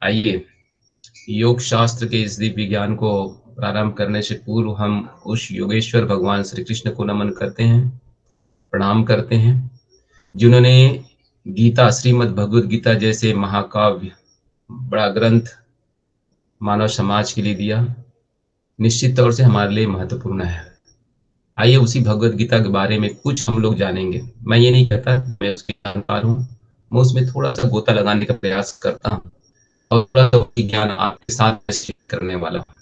आइए योग शास्त्र के इस दिव्य ज्ञान को प्रारंभ करने से पूर्व हम उस योगेश्वर भगवान श्री कृष्ण को नमन करते हैं, प्रणाम करते हैं, जिन्होंने गीता, श्रीमद् भगवद गीता जैसे महाकाव्य, बड़ा ग्रंथ मानव समाज के लिए दिया। निश्चित तौर से हमारे लिए महत्वपूर्ण है। आइए उसी भगवद गीता के बारे में कुछ हम लोग जानेंगे। मैं ये नहीं कहता मैं उसकी जानकार हूँ, मैं उसमें थोड़ा सा गोता लगाने का प्रयास करता हूँ और थोड़ा सा ज्ञान आपके साथ शेयर करने वाला हूँ।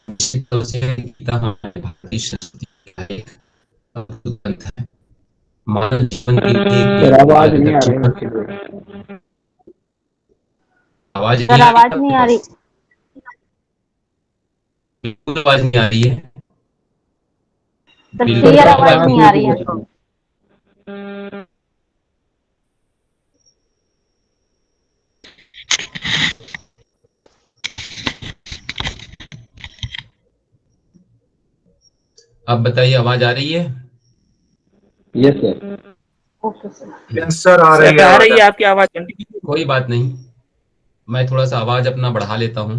निश्चित तौर से गीता हमारे भारतीय संस्कृति का एक अद्भुत ग्रंथ है। मानव जीवन के लिए सर एक आवाज नहीं आ मार्गदर्शक। रही। आवाज सर नहीं आ रही आवाज आपके नहीं आ रही। पास? बिल्कुल आवाज नहीं आ रही है। सर बिल्कुल क्लियर सर आवाज आप नहीं आ रही है। अब बताइए, आवाज आ रही है? Yes sir. Okay sir. Yes sir, आ रही है आपकी आवाज। कोई बात नहीं, मैं थोड़ा सा आवाज अपना बढ़ा लेता हूँ।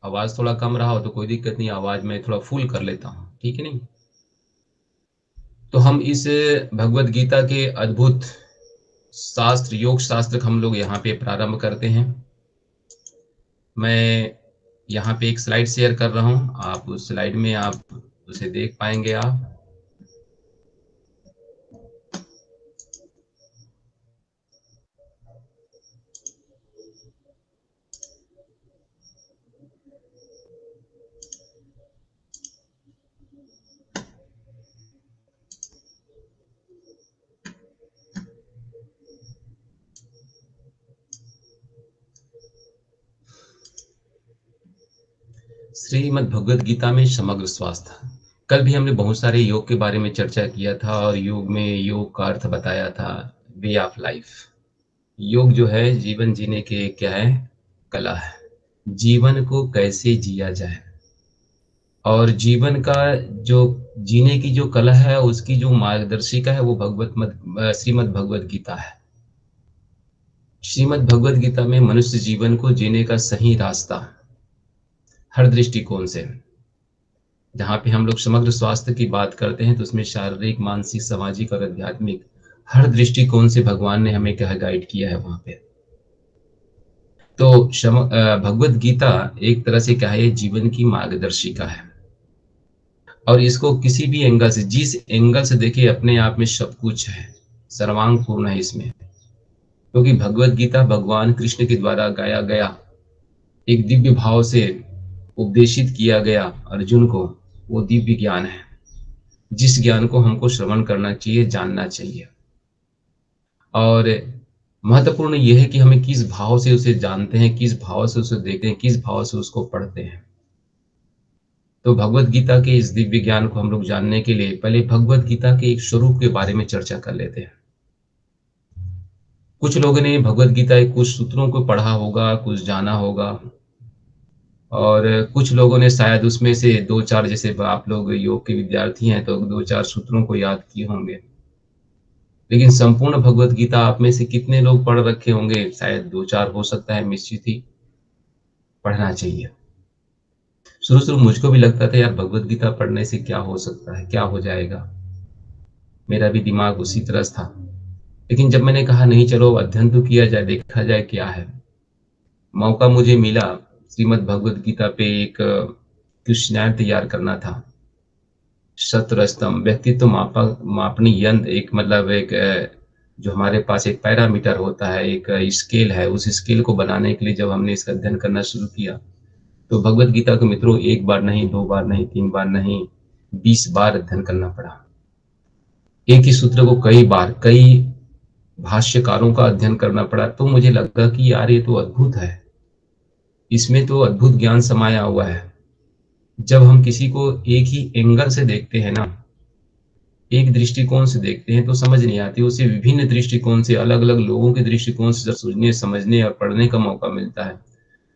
आवाज थोड़ा कम रहा हो तो कोई दिक्कत नहीं, आवाज मैं थोड़ा फुल कर लेता हूँ, ठीक है नहीं? तो हम इस भगवत गीता के अद्भुत शास्त्र, योग शास्त्र हम लोग यहाँ पे प्रारंभ करते हैं। मैं यहाँ पे एक स्लाइड शेयर कर रहा हूँ, आप उस स्लाइड में आप उसे देख पाएंगे। आप श्रीमद् भगवद गीता में समग्र स्वास्थ्य। कल भी हमने बहुत सारे योग के बारे में चर्चा किया था और योग में योग का अर्थ बताया था, वे ऑफ लाइफ। योग जो है जीवन जीने के क्या है, कला है। जीवन को कैसे जिया जाए और जीवन का जो जीने की जो कला है, उसकी जो मार्गदर्शिका है वो श्रीमद् भगवद गीता है। श्रीमद् भगवद गीता में मनुष्य जीवन को जीने का सही रास्ता हर दृष्टिकोण से, जहाँ पे हम लोग समग्र स्वास्थ्य की बात करते हैं तो उसमें शारीरिक, मानसिक, सामाजिक और आध्यात्मिक हर दृष्टिकोण से भगवान ने हमें क्या गाइड किया है वहाँ पे। तो भगवद गीता एक तरह से क्या है, जीवन की मार्गदर्शिका है और इसको किसी भी एंगल से, जिस एंगल से देखिए, अपने आप में सब कुछ है, सर्वांग पूर्ण है इसमें। क्योंकि भगवद गीता भगवान कृष्ण के द्वारा गाया गया, एक दिव्य भाव से उपदेशित किया गया अर्जुन को, वो दिव्य ज्ञान है जिस ज्ञान को हमको श्रवण करना चाहिए, जानना चाहिए। और महत्वपूर्ण यह है कि हमें किस भाव से उसे जानते हैं, किस भाव से उसे देखते हैं, किस भाव से उसको पढ़ते हैं। तो भगवत गीता के इस दिव्य ज्ञान को हम लोग जानने के लिए पहले भगवत गीता के एक स्वरूप के बारे में चर्चा कर लेते हैं। कुछ लोगों ने भगवत गीता के कुछ सूत्रों को पढ़ा होगा, कुछ जाना होगा, और कुछ लोगों ने शायद उसमें से दो चार, जैसे आप लोग योग के विद्यार्थी हैं तो दो चार सूत्रों को याद किए होंगे। लेकिन संपूर्ण भगवत गीता आप में से कितने लोग पढ़ रखे होंगे? शायद दो चार हो सकता है, निश्चित ही पढ़ना चाहिए। शुरू शुरू मुझको भी लगता था यार भगवत गीता पढ़ने से क्या हो सकता है, क्या हो जाएगा, मेरा भी दिमाग उसी तरह था। लेकिन जब मैंने कहा नहीं चलो अध्ययन तो किया जाए, देखा जाए क्या है, मौका मुझे मिला श्रीमद् भगवत गीता पे एक क्वेश्चनर तैयार करना था। सत्र स्तंभ, व्यक्तित्व मापनी यंत्र, एक मतलब एक जो हमारे पास एक पैरामीटर होता है, एक स्केल है, उस स्केल को बनाने के लिए जब हमने इसका अध्ययन करना शुरू किया तो भगवत गीता को मित्रों एक बार नहीं, दो बार नहीं, तीन बार नहीं, 20 बार अध्ययन करना पड़ा। एक ही सूत्र को कई बार, कई भाष्यकारों का अध्ययन करना पड़ा। तो मुझे लगा कि यार ये तो अद्भुत है, इसमें तो अद्भुत ज्ञान समाया हुआ है। जब हम किसी को एक ही एंगल से देखते हैं ना, एक दृष्टिकोण से देखते हैं तो समझ नहीं आती, उसे विभिन्न दृष्टिकोण से, अलग अलग लोगों के दृष्टिकोण से जब सोचने, समझने और पढ़ने का मौका मिलता है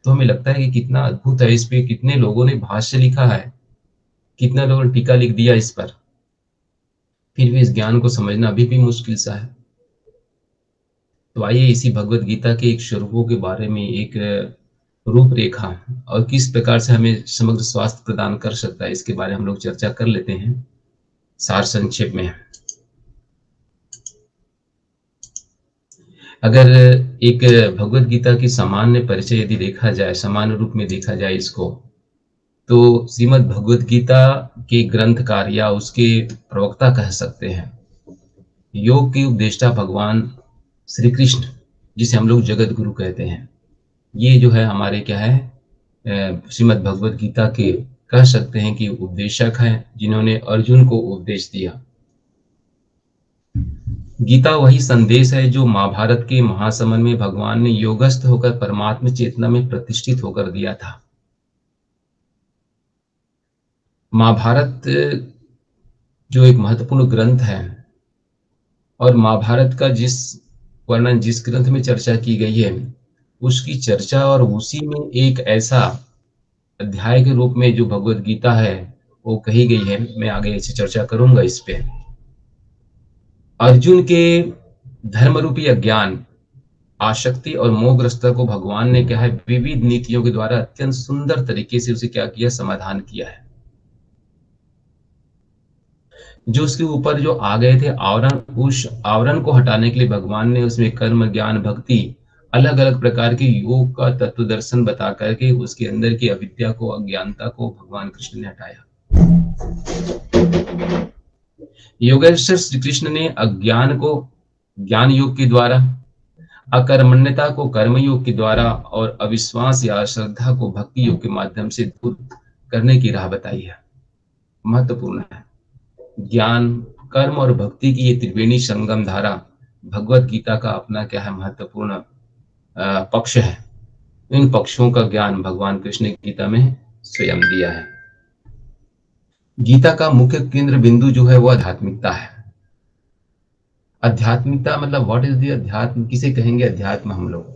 तो हमें लगता है कि कितना अद्भुत है। इस पे कितने लोगों ने भाष्य लिखा है, कितना लोगों ने टीका लिख दिया इस पर, फिर भी इस ज्ञान को समझना अभी भी मुश्किल सा है। तो आइए इसी भगवत गीता के एक स्वरूपों के बारे में एक रूपरेखा और किस प्रकार से हमें समग्र स्वास्थ्य प्रदान कर सकता है, इसके बारे में हम लोग चर्चा कर लेते हैं सार संक्षेप में। अगर एक भगवत गीता की सामान्य परिचय यदि देखा जाए, सामान्य रूप में देखा जाए इसको, तो श्रीमद् भगवत गीता के ग्रंथकार या उसके प्रवक्ता कह सकते हैं योग के उपदेष्टा भगवान श्री कृष्ण, जिसे हम लोग जगत गुरु कहते हैं। ये जो है हमारे क्या है, श्रीमद् भगवत गीता के कह सकते हैं कि उपदेशक हैं, जिन्होंने अर्जुन को उपदेश दिया। गीता वही संदेश है जो महाभारत के महासमर में भगवान ने योगस्थ होकर परमात्म चेतना में प्रतिष्ठित होकर दिया था। महाभारत जो एक महत्वपूर्ण ग्रंथ है, और महाभारत का जिस वर्णन जिस ग्रंथ में चर्चा की गई है, उसकी चर्चा और उसी में एक ऐसा अध्याय के रूप में जो भगवत गीता है वो कही गई है। मैं आगे ऐसे चर्चा करूंगा इस पे। अर्जुन के धर्म रूपी अज्ञान, आसक्ति और मोहग्रस्तता को भगवान ने क्या है, विविध नीतियों के द्वारा अत्यंत सुंदर तरीके से उसे क्या किया, समाधान किया है। जो उसके ऊपर जो आ गए थे आवरण, उस आवरण को हटाने के लिए भगवान ने उसमें कर्म, ज्ञान, भक्ति, अलग अलग प्रकार के योग का तत्व दर्शन बता करके उसके अंदर की अविद्या को, अज्ञानता को भगवान कृष्ण ने हटाया। योगेश्वर श्री कृष्ण ने अज्ञान को ज्ञान योग के द्वारा, अकर्मण्यता को कर्म योग के द्वारा और अविश्वास या श्रद्धा को भक्ति योग के माध्यम से दूर करने की राह बताई है। महत्वपूर्ण है। ज्ञान, कर्म और भक्ति की ये त्रिवेणी संगम धारा भगवत गीता का अपना क्या है, महत्वपूर्ण पक्ष है। इन पक्षों का ज्ञान भगवान कृष्ण ने गीता में स्वयं दिया है। गीता का मुख्य केंद्र बिंदु जो है वो आध्यात्मिकता है। आध्यात्मिकता मतलब व्हाट इज द अध्यात्म, किसे कहेंगे अध्यात्म हम लोग?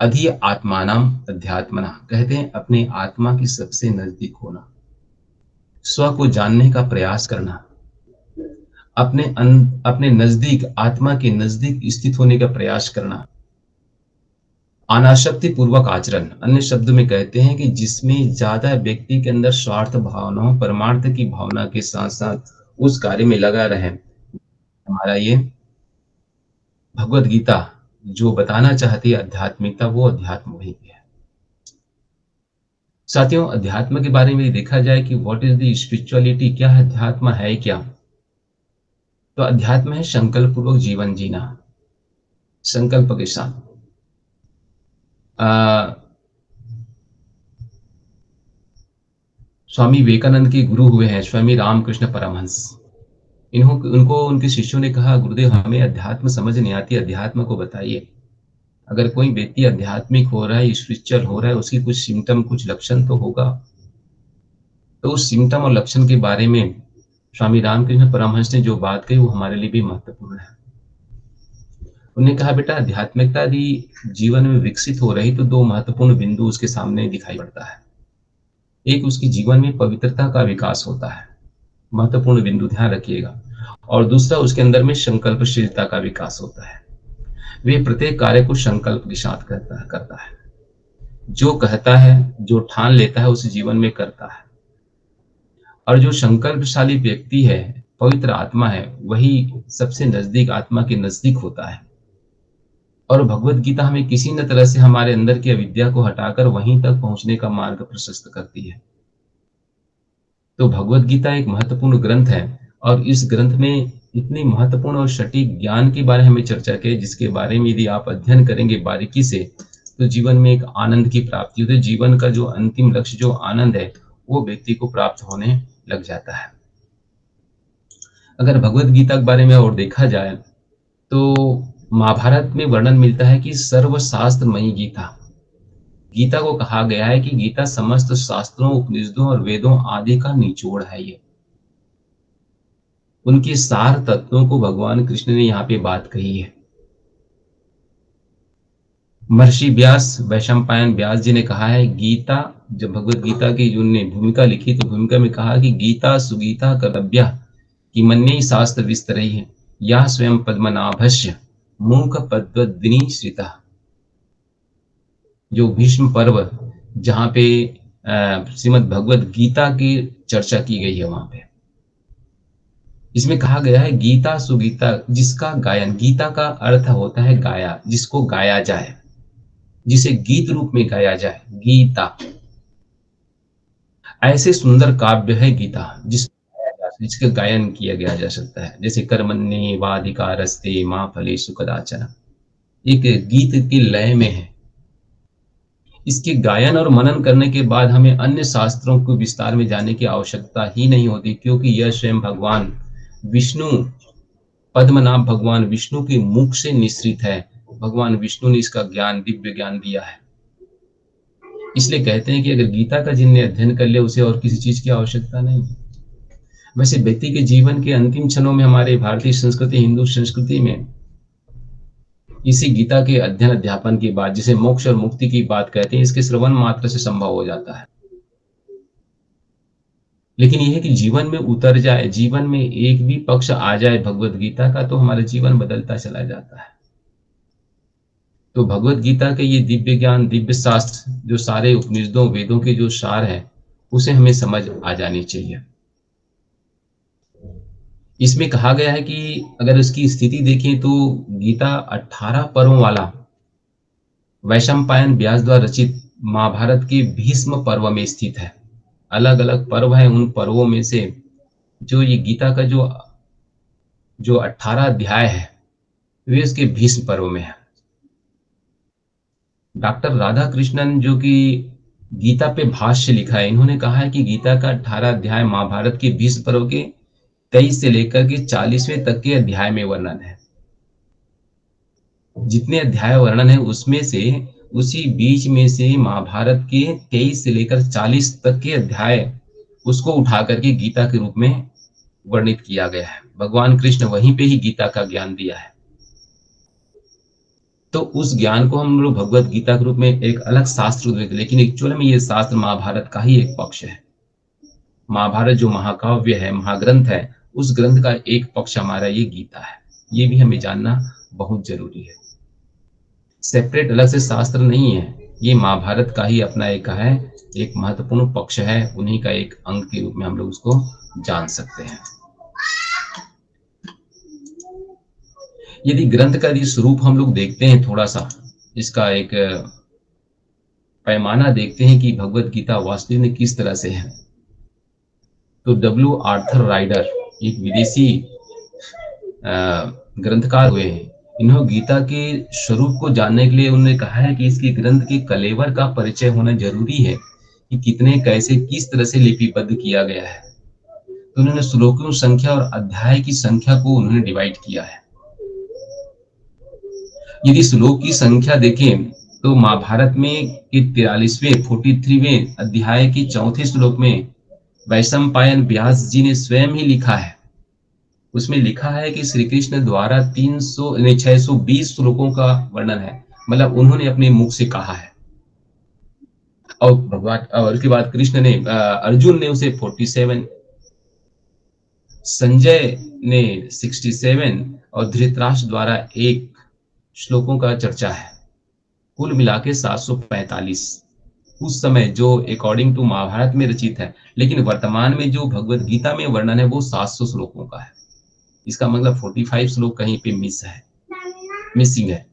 अधि आत्मानाम अध्यात्मना, कहते हैं अपने आत्मा की सबसे नजदीक होना, स्व को जानने का प्रयास करना, अपने नजदीक, आत्मा के नजदीक स्थित होने का प्रयास करना। अनासक्ति पूर्वक आचरण, अन्य शब्द में कहते हैं कि जिसमें ज्यादा व्यक्ति के अंदर स्वार्थ भावनाओं, परमार्थ की भावना के साथ साथ उस कार्य में लगा रहे। हमारा ये भगवत गीता जो बताना चाहती है आध्यात्मिकता, वो अध्यात्म वही है। साथियों, अध्यात्म के बारे में देखा जाए कि व्हाट इज द स्पिरिचुअलिटी, क्या है अध्यात्म, है क्या? तो अध्यात्म है संकल्प पूर्वक जीवन जीना, संकल्प के साथ। स्वामी विवेकानंद के गुरु हुए हैं स्वामी रामकृष्ण परमहंस। उनको उनके शिष्यों ने कहा, गुरुदेव हमें अध्यात्म समझ नहीं आती, अध्यात्म को बताइए। अगर कोई व्यक्ति आध्यात्मिक हो रहा है, स्पिरिचुअल हो रहा है, उसकी कुछ सिम्टम, कुछ लक्षण तो होगा। तो उस सिम्टम और लक्षण के बारे में स्वामी रामकृष्ण परमहंस ने जो बात कही वो हमारे लिए भी महत्वपूर्ण है। उन्होंने कहा, बेटा आध्यात्मिकता यदि जीवन में विकसित हो रही तो दो महत्वपूर्ण बिंदु उसके सामने दिखाई पड़ता है। एक, उसकी जीवन में पवित्रता का विकास होता है, महत्वपूर्ण बिंदु, ध्यान रखिएगा। और दूसरा, उसके अंदर में संकल्पशीलता का विकास होता है। वे प्रत्येक कार्य को संकल्प के साथ करता है। जो कहता है, जो ठान लेता है, उस जीवन में करता है। और जो संकल्पशाली व्यक्ति है, पवित्र आत्मा है, वही सबसे नजदीक, आत्मा के नजदीक होता है। और भगवत गीता हमें किसी न तरह से हमारे अंदर की अविद्या को हटाकर वहीं तक पहुंचने का मार्ग प्रशस्त करती है। तो भगवत गीता एक महत्वपूर्ण ग्रंथ है, और इस ग्रंथ में इतनी महत्वपूर्ण और सटीक ज्ञान के बारे में हमें चर्चा की, जिसके बारे में यदि आप अध्ययन करेंगे बारीकी से, तो जीवन में एक आनंद की प्राप्ति होती है। जीवन का जो अंतिम लक्ष्य, जो आनंद है, वो व्यक्ति को प्राप्त होने लग जाता है। अगर भगवत गीता के बारे में और देखा जाए तो महाभारत में वर्णन मिलता है कि सर्वशास्त्रमयी गीता, गीता को कहा गया है कि गीता समस्त शास्त्रों, उपनिषदों और वेदों आदि का निचोड़ है। ये उनके सार तत्वों को भगवान कृष्ण ने यहाँ पे बात कही है। महर्षि व्यास, वैशंपायन व्यास जी ने कहा है, गीता, जब भगवत गीता की उन्होंने भूमिका लिखी तो भूमिका में कहा कि गीता सुगीता कर्तव्या कि मन्ये शास्त्र विस्तरई है, या स्वयं पद्मनाभस्य मूक पद्वद्विनी श्रिता, जो भीष्म पर्व जहाँ पे श्रीमद् भगवद गीता की चर्चा की गई है वहां पे, इसमें कहा गया है गीता सुगीता, जिसका गायन, गीता का अर्थ होता है गाया, जिसको गाया जाए, जिसे गीत रूप में गाया जाए, गीता। ऐसे सुंदर काव्य है गीता जिसका गायन किया गया जा सकता है, जैसे कर्मण्ये वाधिकारस्ते मां फलेषु कदाचन, एक गीत की लय में है। इसके गायन और मनन करने के बाद हमें अन्य शास्त्रों को विस्तार में जाने की आवश्यकता ही नहीं होती, क्योंकि यह स्वयं भगवान विष्णु, पद्मनाभ भगवान विष्णु के मुख से निश्रित है। भगवान विष्णु ने इसका ज्ञान, दिव्य ज्ञान दिया है। इसलिए कहते हैं कि अगर गीता का जिनने अध्ययन कर लिया, उसे और किसी चीज की आवश्यकता नहीं है। वैसे व्यक्ति के जीवन के अंतिम क्षणों में हमारे भारतीय संस्कृति, हिंदू संस्कृति में इसी गीता के अध्ययन अध्यापन के बाद, जिसे मोक्ष और मुक्ति की बात कहते हैं, इसके श्रवण मात्र से संभव हो जाता है। लेकिन यह है कि जीवन में उतर जाए, जीवन में एक भी पक्ष आ जाए भगवत गीता का, तो हमारा जीवन बदलता चला जाता है। तो भगवत गीता के ये दिव्य ज्ञान, दिव्य शास्त्र, जो सारे उपनिषदों वेदों के जो सार है, उसे हमें समझ आ जानी चाहिए। इसमें कहा गया है कि अगर उसकी स्थिति देखें तो गीता 18 पर्वों वाला वैशंपायन व्यास द्वारा रचित महाभारत के भीष्म पर्व में स्थित है। अलग अलग पर्व है, उन पर्वों में से जो ये गीता का जो 18 अध्याय है, वे उसके भीष्म पर्व में है। डॉक्टर राधा कृष्णन, जो कि गीता पे भाष्य लिखा है, इन्होंने कहा है कि गीता का 18 अध्याय महाभारत के भीष्म पर्व के 23 से लेकर के 40वें तक के अध्याय में वर्णन है। जितने अध्याय वर्णन है उसमें से उसी बीच में से महाभारत के 23 से लेकर 40 तक के अध्याय, उसको उठा करके गीता के रूप में वर्णित किया गया है। भगवान कृष्ण वहीं पे ही गीता का ज्ञान दिया है। तो उस ज्ञान को हम लोग भगवत गीता के रूप में एक अलग शास्त्र देते, लेकिन एक्चुअल में ये शास्त्र महाभारत का ही एक पक्ष है। महाभारत जो महाकाव्य है, महाग्रंथ है, उस ग्रंथ का एक पक्ष हमारा ये गीता है। ये भी हमें जानना बहुत जरूरी है। सेपरेट अलग से शास्त्र नहीं है, ये महाभारत का ही अपना एक महत्वपूर्ण पक्ष है। उन्हीं का एक अंग के रूप में हम लोग उसको जान सकते हैं। यदि ग्रंथ का यदि स्वरूप हम लोग देखते हैं, थोड़ा सा इसका एक पैमाना देखते हैं कि भगवत गीता वास्तव में किस तरह से है, तो डब्ल्यू आर्थर राइडर, एक विदेशी ग्रंथकार हुए हैं। इन्होंने गीता के स्वरूप को जानने के लिए उन्होंने कहा है कि इसके ग्रंथ के कलेवर का परिचय होना जरूरी है, कि कितने, कैसे, किस तरह से लिपिबद्ध किया गया है। तो उन्होंने श्लोकों की संख्या और अध्याय की संख्या को उन्होंने डिवाइड किया है। यदि श्लोक की संख्या देखें तो महाभारत में 43वें अध्याय के 4थे श्लोक में वैशंपायन व्यास जी ने स्वयं ही लिखा है। उसमें लिखा है कि श्री कृष्ण द्वारा 620 श्लोकों का वर्णन है, मतलब उन्होंने अपने मुख से कहा है। और भगवान, और उसके बाद कृष्ण ने, अर्जुन ने उसे 47, संजय ने 67 और धृतराष्ट्र द्वारा 1 श्लोकों का चर्चा है। कुल मिला के 745 उस समय जो अकॉर्डिंग टू महाभारत में रचित है। लेकिन वर्तमान में जो भगवत गीता में वर्णन है वो 700 श्लोकों का है। इसका मतलब 45 श्लोक कहीं पे मिसिंग है,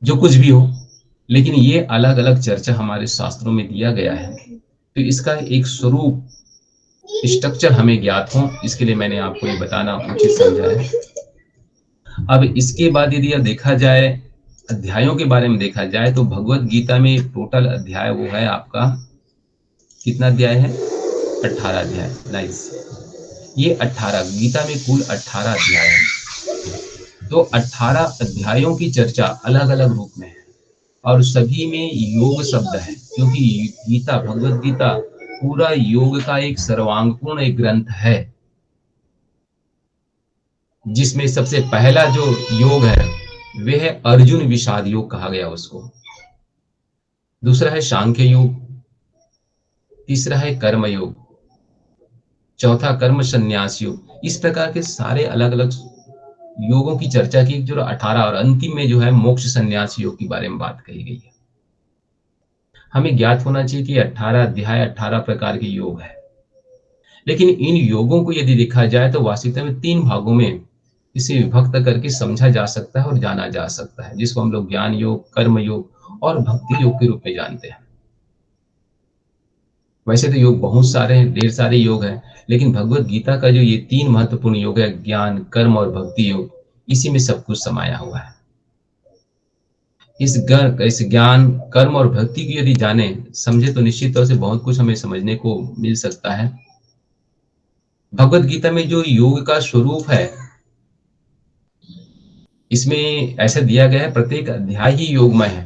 जो कुछ भी हो। लेकिन ये अलग अलग चर्चा हमारे शास्त्रों में दिया गया है, तो इसका एक स्वरूप, स्ट्रक्चर हमें ज्ञात हो, इसके लिए मैंने आपको ये बताना उचित समझा है। अब इसके बाद यदि देखा जाए, अध्यायों के बारे में देखा जाए, तो भगवत गीता में टोटल अध्याय वो है आपका, कितना अध्याय है? 18 अध्याय। नाइस। ये 18, गीता में कुल 18 अध्याय है। तो 18 अध्यायों की चर्चा अलग अलग रूप में है और सभी में योग शब्द है, क्योंकि गीता, भगवत गीता पूरा योग का एक सर्वांगपूर्ण एक ग्रंथ है, जिसमें सबसे पहला जो योग है वह है अर्जुन विषाद योग कहा गया उसको। दूसरा है सांख्य योग, तीसरा है कर्म योग, चौथा कर्म संन्यास योग। इस प्रकार के सारे अलग अलग योगों की चर्चा की जो 18 और अंतिम में जो है मोक्ष संन्यास योग के बारे में बात कही गई है। हमें ज्ञात होना चाहिए कि 18 अध्याय 18 प्रकार के योग है, लेकिन इन योगों को यदि देखा जाए तो वास्तविकता में 3 भागों में इसे विभक्त करके समझा जा सकता है और जाना जा सकता है, जिसको हम लोग ज्ञान योग, कर्म योग और भक्ति योग के रूप में जानते हैं। वैसे तो योग बहुत सारे हैं, ढेर सारे योग हैं, लेकिन भगवत गीता का जो ये 3 महत्वपूर्ण योग है, ज्ञान, कर्म और भक्ति योग, इसी में सब कुछ समाया हुआ है। इस ज्ञान, कर्म और भक्ति की यदि जाने समझे तो निश्चित तौर से बहुत कुछ हमें समझने को मिल सकता है। भगवत गीता में जो योग का स्वरूप है, इसमें ऐसा दिया गया है प्रत्येक अध्याय ही योगमय है,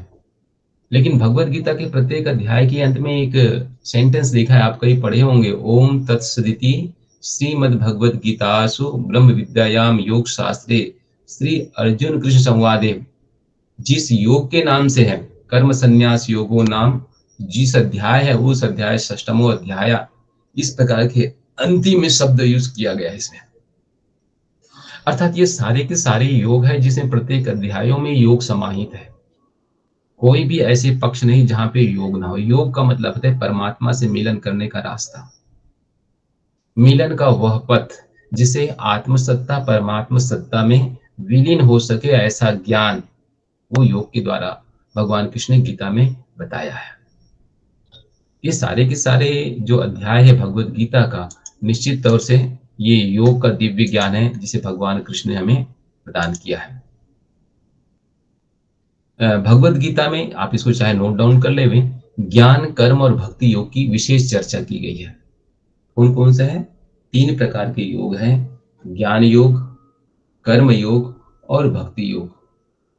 लेकिन भगवत गीता के प्रत्येक अध्याय के अंत में एक सेंटेंस लिखा है, आप कहीं पढ़े होंगे, ओम तत्सदिति श्रीमद् भगवत गीतासु ब्रह्म विद्यायाम योग शास्त्रे श्री अर्जुन कृष्ण संवादे, जिस योग के नाम से है कर्म संन्यास योगो नाम, जिस अध्याय है उस अध्याय षष्ठमो अध्याय, इस प्रकार के अंतिम में शब्द यूज किया गया है इसमें। अर्थात ये सारे के सारे योग है जिसमें प्रत्येक अध्यायों में योग समाहित है। कोई भी ऐसे पक्ष नहीं जहां पे योग ना हो। योग का मतलब है परमात्मा से मिलन करने का रास्ता, मिलन का वह पथ जिसे आत्मसत्ता परमात्मा सत्ता में विलीन हो सके, ऐसा ज्ञान वो योग के द्वारा भगवान कृष्ण ने गीता में बताया है। ये सारे के सारे जो अध्याय है भगवत गीता का, निश्चित तौर से ये योग का दिव्य ज्ञान है जिसे भगवान कृष्ण ने हमें प्रदान किया है। भगवत गीता में आप इसको चाहे नोट डाउन कर ले, ज्ञान, कर्म और भक्ति योग की विशेष चर्चा की गई है। कौन कौन से है? 3 प्रकार के योग हैं, ज्ञान योग, कर्म योग और भक्ति योग।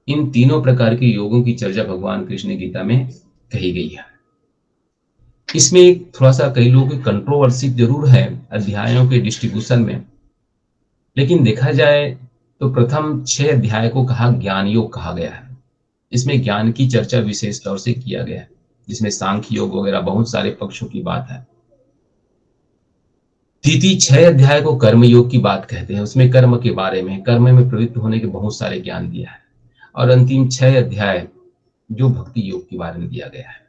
इन तीनों प्रकार के योगों की चर्चा भगवान कृष्ण ने गीता में कही गई है। इसमें एक थोड़ा सा कई लोगों की कंट्रोवर्सी जरूर है अध्यायों के डिस्ट्रीब्यूशन में, लेकिन देखा जाए तो प्रथम 6 अध्याय को कहा ज्ञान योग कहा गया है। इसमें ज्ञान की चर्चा विशेष तौर से किया गया है, जिसमें सांख्य योग वगैरह बहुत सारे पक्षों की बात है। द्वितीय 6 अध्याय को कर्म योग की बात कहते हैं, उसमें कर्म के बारे में, कर्म में प्रवृत्त होने के बहुत सारे ज्ञान दिया है। और अंतिम 6 अध्याय जो भक्ति योग के बारे में दिया गया है।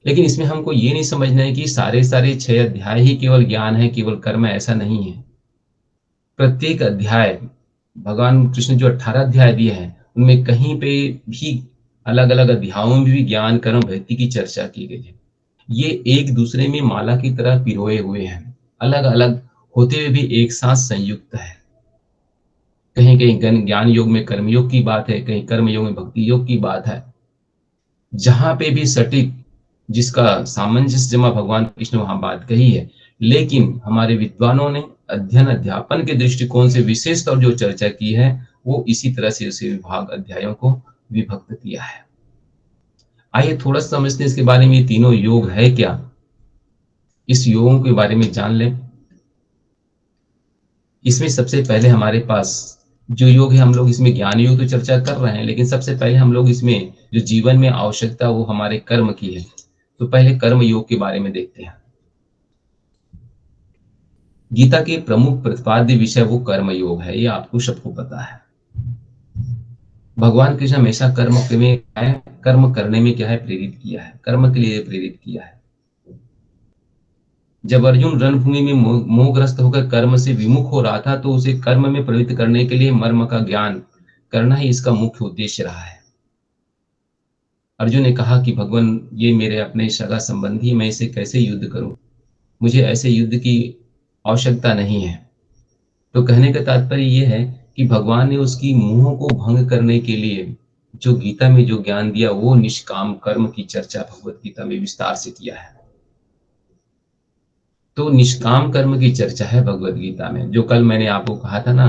लेकिन इसमें हमको ये नहीं समझना है कि सारे 6 अध्याय ही केवल ज्ञान है, केवल कर्म है, ऐसा नहीं है। प्रत्येक अध्याय भगवान कृष्ण जो 18 अध्याय दिए हैं उनमें कहीं पे भी अलग अलग अध्यायों में भी ज्ञान, कर्म, भक्ति की चर्चा की गई है। ये एक दूसरे में माला की तरह पिरोए हुए हैं, अलग अलग होते हुए भी एक साथ संयुक्त है। कहीं कहीं ज्ञान योग में कर्म योग की बात है, कहीं कर्म योग में भक्ति योग की बात है। जहां पे भी सटीक जिसका सामंजस्य जमा भगवान कृष्ण वहां बात कही है, लेकिन हमारे विद्वानों ने अध्ययन अध्यापन के दृष्टिकोण से विशेष तौर जो चर्चा की है वो इसी तरह से उसे विभाग अध्यायों को विभक्त किया है। आइए थोड़ा सा समझते हैं इसके बारे में, ये तीनों योग है क्या, इस योगों के बारे में जान लें। इसमें सबसे पहले हमारे पास जो योग है, हम लोग इसमें ज्ञान योग तो चर्चा कर रहे हैं, लेकिन सबसे पहले हम लोग इसमें जो जीवन में आवश्यकता वो हमारे कर्म की है। तो पहले कर्म योग के बारे में देखते हैं। गीता के प्रमुख प्रतिपाद्य विषय वो कर्म योग है, ये आपको सबको पता है। भगवान कृष्ण हमेशा कर्म करने में क्या है प्रेरित किया है, कर्म के लिए प्रेरित किया है। जब अर्जुन रणभूमि में मोहग्रस्त होकर कर्म से विमुख हो रहा था तो उसे कर्म में प्रवृत्त करने के लिए मर्म का ज्ञान करना ही इसका मुख्य उद्देश्य रहा है। अर्जुन ने कहा कि भगवान ये मेरे अपने सगा संबंधी, मैं इसे कैसे युद्ध करूं, मुझे ऐसे युद्ध की आवश्यकता नहीं है। तो कहने का तात्पर्य यह है कि भगवान ने उसकी मोह को भंग करने के लिए जो गीता में जो ज्ञान दिया वो निष्काम कर्म की चर्चा भगवत गीता में विस्तार से किया है। तो निष्काम कर्म की चर्चा है भगवत गीता में। जो कल मैंने आपको कहा था ना,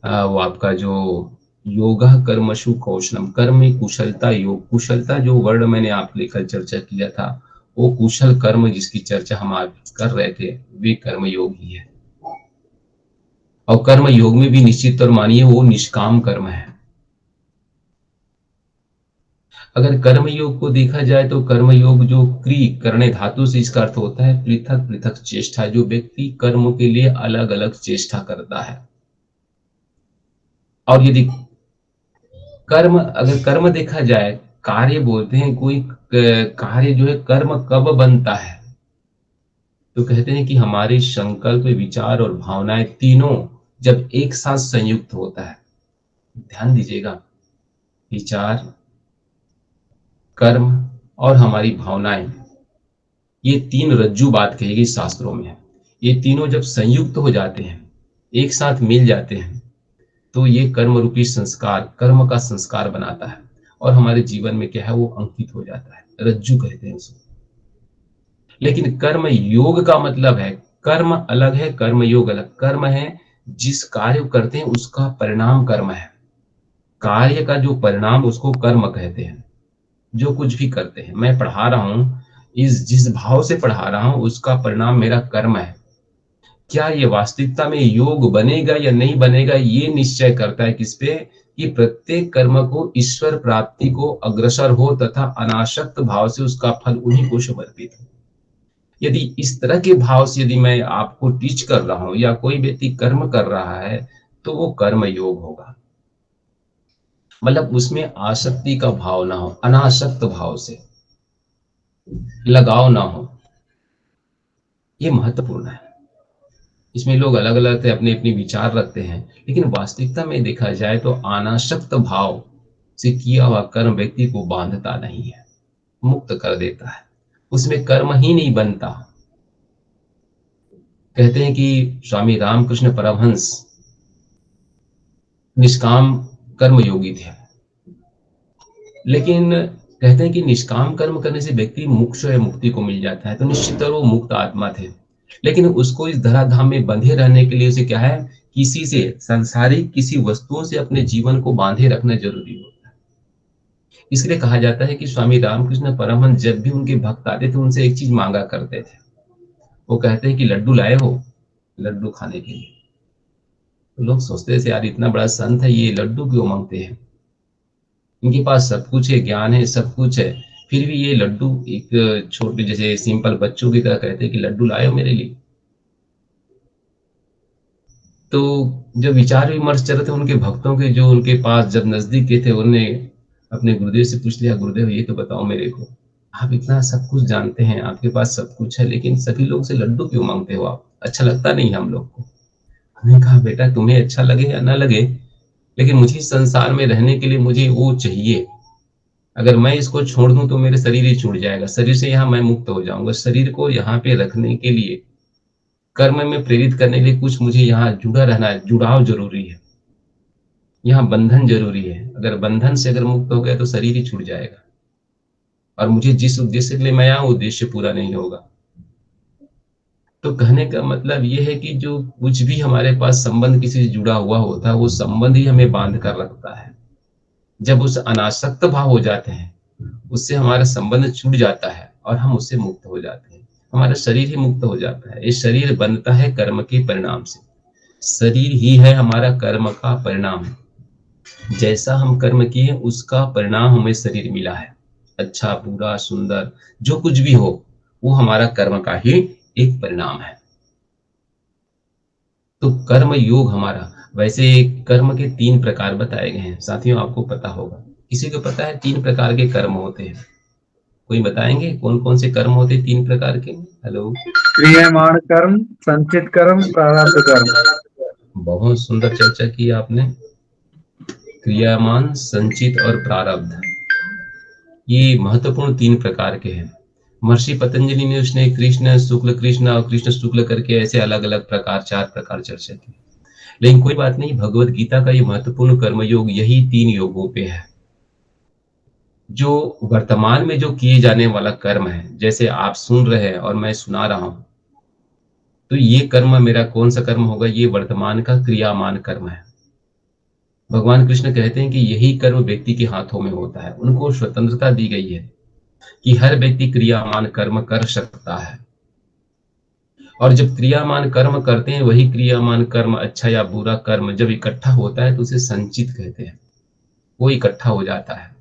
वो आपका जो योगा कर्मशु कौशलम, कर्म में कुशलता, योग कुशलता जो वर्ड मैंने आप लेकर चर्चा किया था, वो कुशल कर्म जिसकी चर्चा हम आज कर रहे थे वे कर्म योग ही है। और कर्म योग में भी निश्चित तौर मानिए वो निष्काम कर्म है। अगर कर्म योग को देखा जाए तो कर्म योग जो क्री करने धातु से इसका अर्थ होता है पृथक पृथक चेष्टा, जो व्यक्ति कर्म के लिए अलग अलग चेष्टा करता है। और यदि अगर कर्म देखा जाए, कार्य बोलते हैं, कोई कार्य जो है कर्म कब बनता है, तो कहते हैं कि हमारे संकल्प, विचार और भावनाएं तीनों जब एक साथ संयुक्त होता है। ध्यान दीजिएगा, विचार, कर्म और हमारी भावनाएं, ये तीन रज्जू बात कही गई शास्त्रों में है। ये तीनों जब संयुक्त हो जाते हैं, एक साथ मिल जाते हैं, तो ये कर्म रूपी संस्कार, कर्म का संस्कार बनाता है और हमारे जीवन में क्या है, वो अंकित हो जाता है। रज्जू कहते हैं उसको। लेकिन कर्म योग का मतलब है, कर्म अलग है, कर्म योग अलग। कर्म है जिस कार्य करते हैं उसका परिणाम कर्म है। कार्य का जो परिणाम उसको कर्म कहते हैं। जो कुछ भी करते हैं, मैं पढ़ा रहा हूं, इस जिस भाव से पढ़ा रहा हूं उसका परिणाम मेरा कर्म है। क्या ये वास्तविकता में योग बनेगा या नहीं बनेगा, ये निश्चय करता है किस पे, कि प्रत्येक कर्म को ईश्वर प्राप्ति को अग्रसर हो तथा अनासक्त भाव से उसका फल उन्हीं को समर्पित हो। यदि इस तरह के भाव से यदि मैं आपको टीच कर रहा हूं या कोई व्यक्ति कर्म कर रहा है, तो वो कर्म योग होगा। मतलब उसमें आसक्ति का भाव ना हो, अनासक्त भाव से लगाव ना हो। ये महत्वपूर्ण है। इसमें लोग अलग अलग अपने अपने विचार रखते हैं, लेकिन वास्तविकता में देखा जाए तो अनासक्त भाव से किया हुआ कर्म व्यक्ति को बांधता नहीं है, मुक्त कर देता है। उसमें कर्म ही नहीं बनता। कहते हैं कि स्वामी रामकृष्ण परमहंस निष्काम कर्म योगी थे, लेकिन कहते हैं कि निष्काम कर्म करने से व्यक्ति मोक्ष या मुक्ति को मिल जाता है, तो निश्चित तौर वो मुक्त आत्मा थे। लेकिन उसको इस धराधाम में बंधे रहने के लिए उसे क्या है, किसी से, सांसारिक किसी वस्तुओं से अपने जीवन को बांधे रखना जरूरी होता है। इसलिए कहा जाता है कि स्वामी रामकृष्ण परमहंस जब भी उनके भक्त आते थे, उनसे एक चीज मांगा करते थे। वो कहते हैं कि लड्डू लाए हो, लड्डू खाने के लिए। तो लोग सोचते थे यार इतना बड़ा संत है, ये लड्डू क्यों मांगते हैं, इनके पास सब कुछ है, ज्ञान है, सब कुछ है, फिर भी ये लड्डू, एक छोटे जैसे सिंपल बच्चों की तरह कहते हैं कि लड्डू लाए हो मेरे लिए। तो जब विचार विमर्श चल रहे थे उनके भक्तों के, जो उनके पास जब नजदीक के थे, उन्होंने अपने गुरुदेव से पूछ लिया, गुरुदेव ये तो बताओ मेरे को, आप इतना सब कुछ जानते हैं, आपके पास सब कुछ है, लेकिन सभी लोग से लड्डू क्यों मांगते हो आप, अच्छा लगता नहीं हम लोग को। हमने कहा बेटा तुम्हें अच्छा लगे या ना लगे, लेकिन मुझे इस संसार में रहने के लिए मुझे वो चाहिए। अगर मैं इसको छोड़ दूं तो मेरे शरीर ही छूट जाएगा, शरीर से यहाँ मैं मुक्त हो जाऊंगा। शरीर को यहाँ पे रखने के लिए, कर्म में प्रेरित करने के लिए कुछ मुझे यहाँ जुड़ा रहना है, जुड़ाव जरूरी है, यहाँ बंधन जरूरी है। अगर बंधन से अगर मुक्त हो गया तो शरीर ही छूट जाएगा, और मुझे जिस उद्देश्य के लिए मैं आया उद्देश्य पूरा नहीं होगा। तो कहने का मतलब ये है कि जो कुछ भी हमारे पास संबंध किसी से जुड़ा हुआ होता है, वो संबंध ही हमें बांध कर रखता है। जब उस अनासक्त भाव हो जाते हैं, उससे हमारा संबंध छूट जाता है और हम उससे मुक्त हो जाते हैं, हमारा शरीर ही मुक्त हो जाता है। ये शरीर बनता है कर्म के परिणाम से, शरीर ही है हमारा कर्म का परिणाम। जैसा हम कर्म किए उसका परिणाम हमें शरीर मिला है, अच्छा बुरा सुंदर जो कुछ भी हो, वो हमारा कर्म का ही एक परिणाम है। तो कर्म योग हमारा, वैसे कर्म के 3 प्रकार बताए गए हैं साथियों, आपको पता होगा। किसी को पता है 3 प्रकार के कर्म होते हैं? कोई बताएंगे कौन कौन से कर्म होते हैं 3 प्रकार के? हेलो। क्रियमाण कर्म, संचित कर्म, प्रारब्ध कर्म। बहुत सुंदर चर्चा की आपने। क्रियामान, संचित और प्रारब्ध, ये महत्वपूर्ण 3 प्रकार के हैं। महर्षि पतंजलि ने उसने कृष्ण शुक्ल, कृष्ण और कृष्ण शुक्ल करके ऐसे अलग अलग प्रकार, 4 प्रकार चर्चा की। लेकिन कोई बात नहीं, भगवत गीता का ये महत्वपूर्ण कर्मयोग यही 3 योगों पे है। जो वर्तमान में जो किए जाने वाला कर्म है, जैसे आप सुन रहे हैं और मैं सुना रहा हूं, तो ये कर्म मेरा कौन सा कर्म होगा? ये वर्तमान का क्रियामान कर्म है। भगवान कृष्ण कहते हैं कि यही कर्म व्यक्ति के हाथों में होता है, उनको स्वतंत्रता दी गई है कि हर व्यक्ति क्रियामान कर्म कर सकता है। और जब क्रियामान कर्म करते हैं, वही क्रियामान कर्म, अच्छा या बुरा कर्म जब इकट्ठा होता है तो उसे संचित कहते हैं। वो इकट्ठा हो जाता है।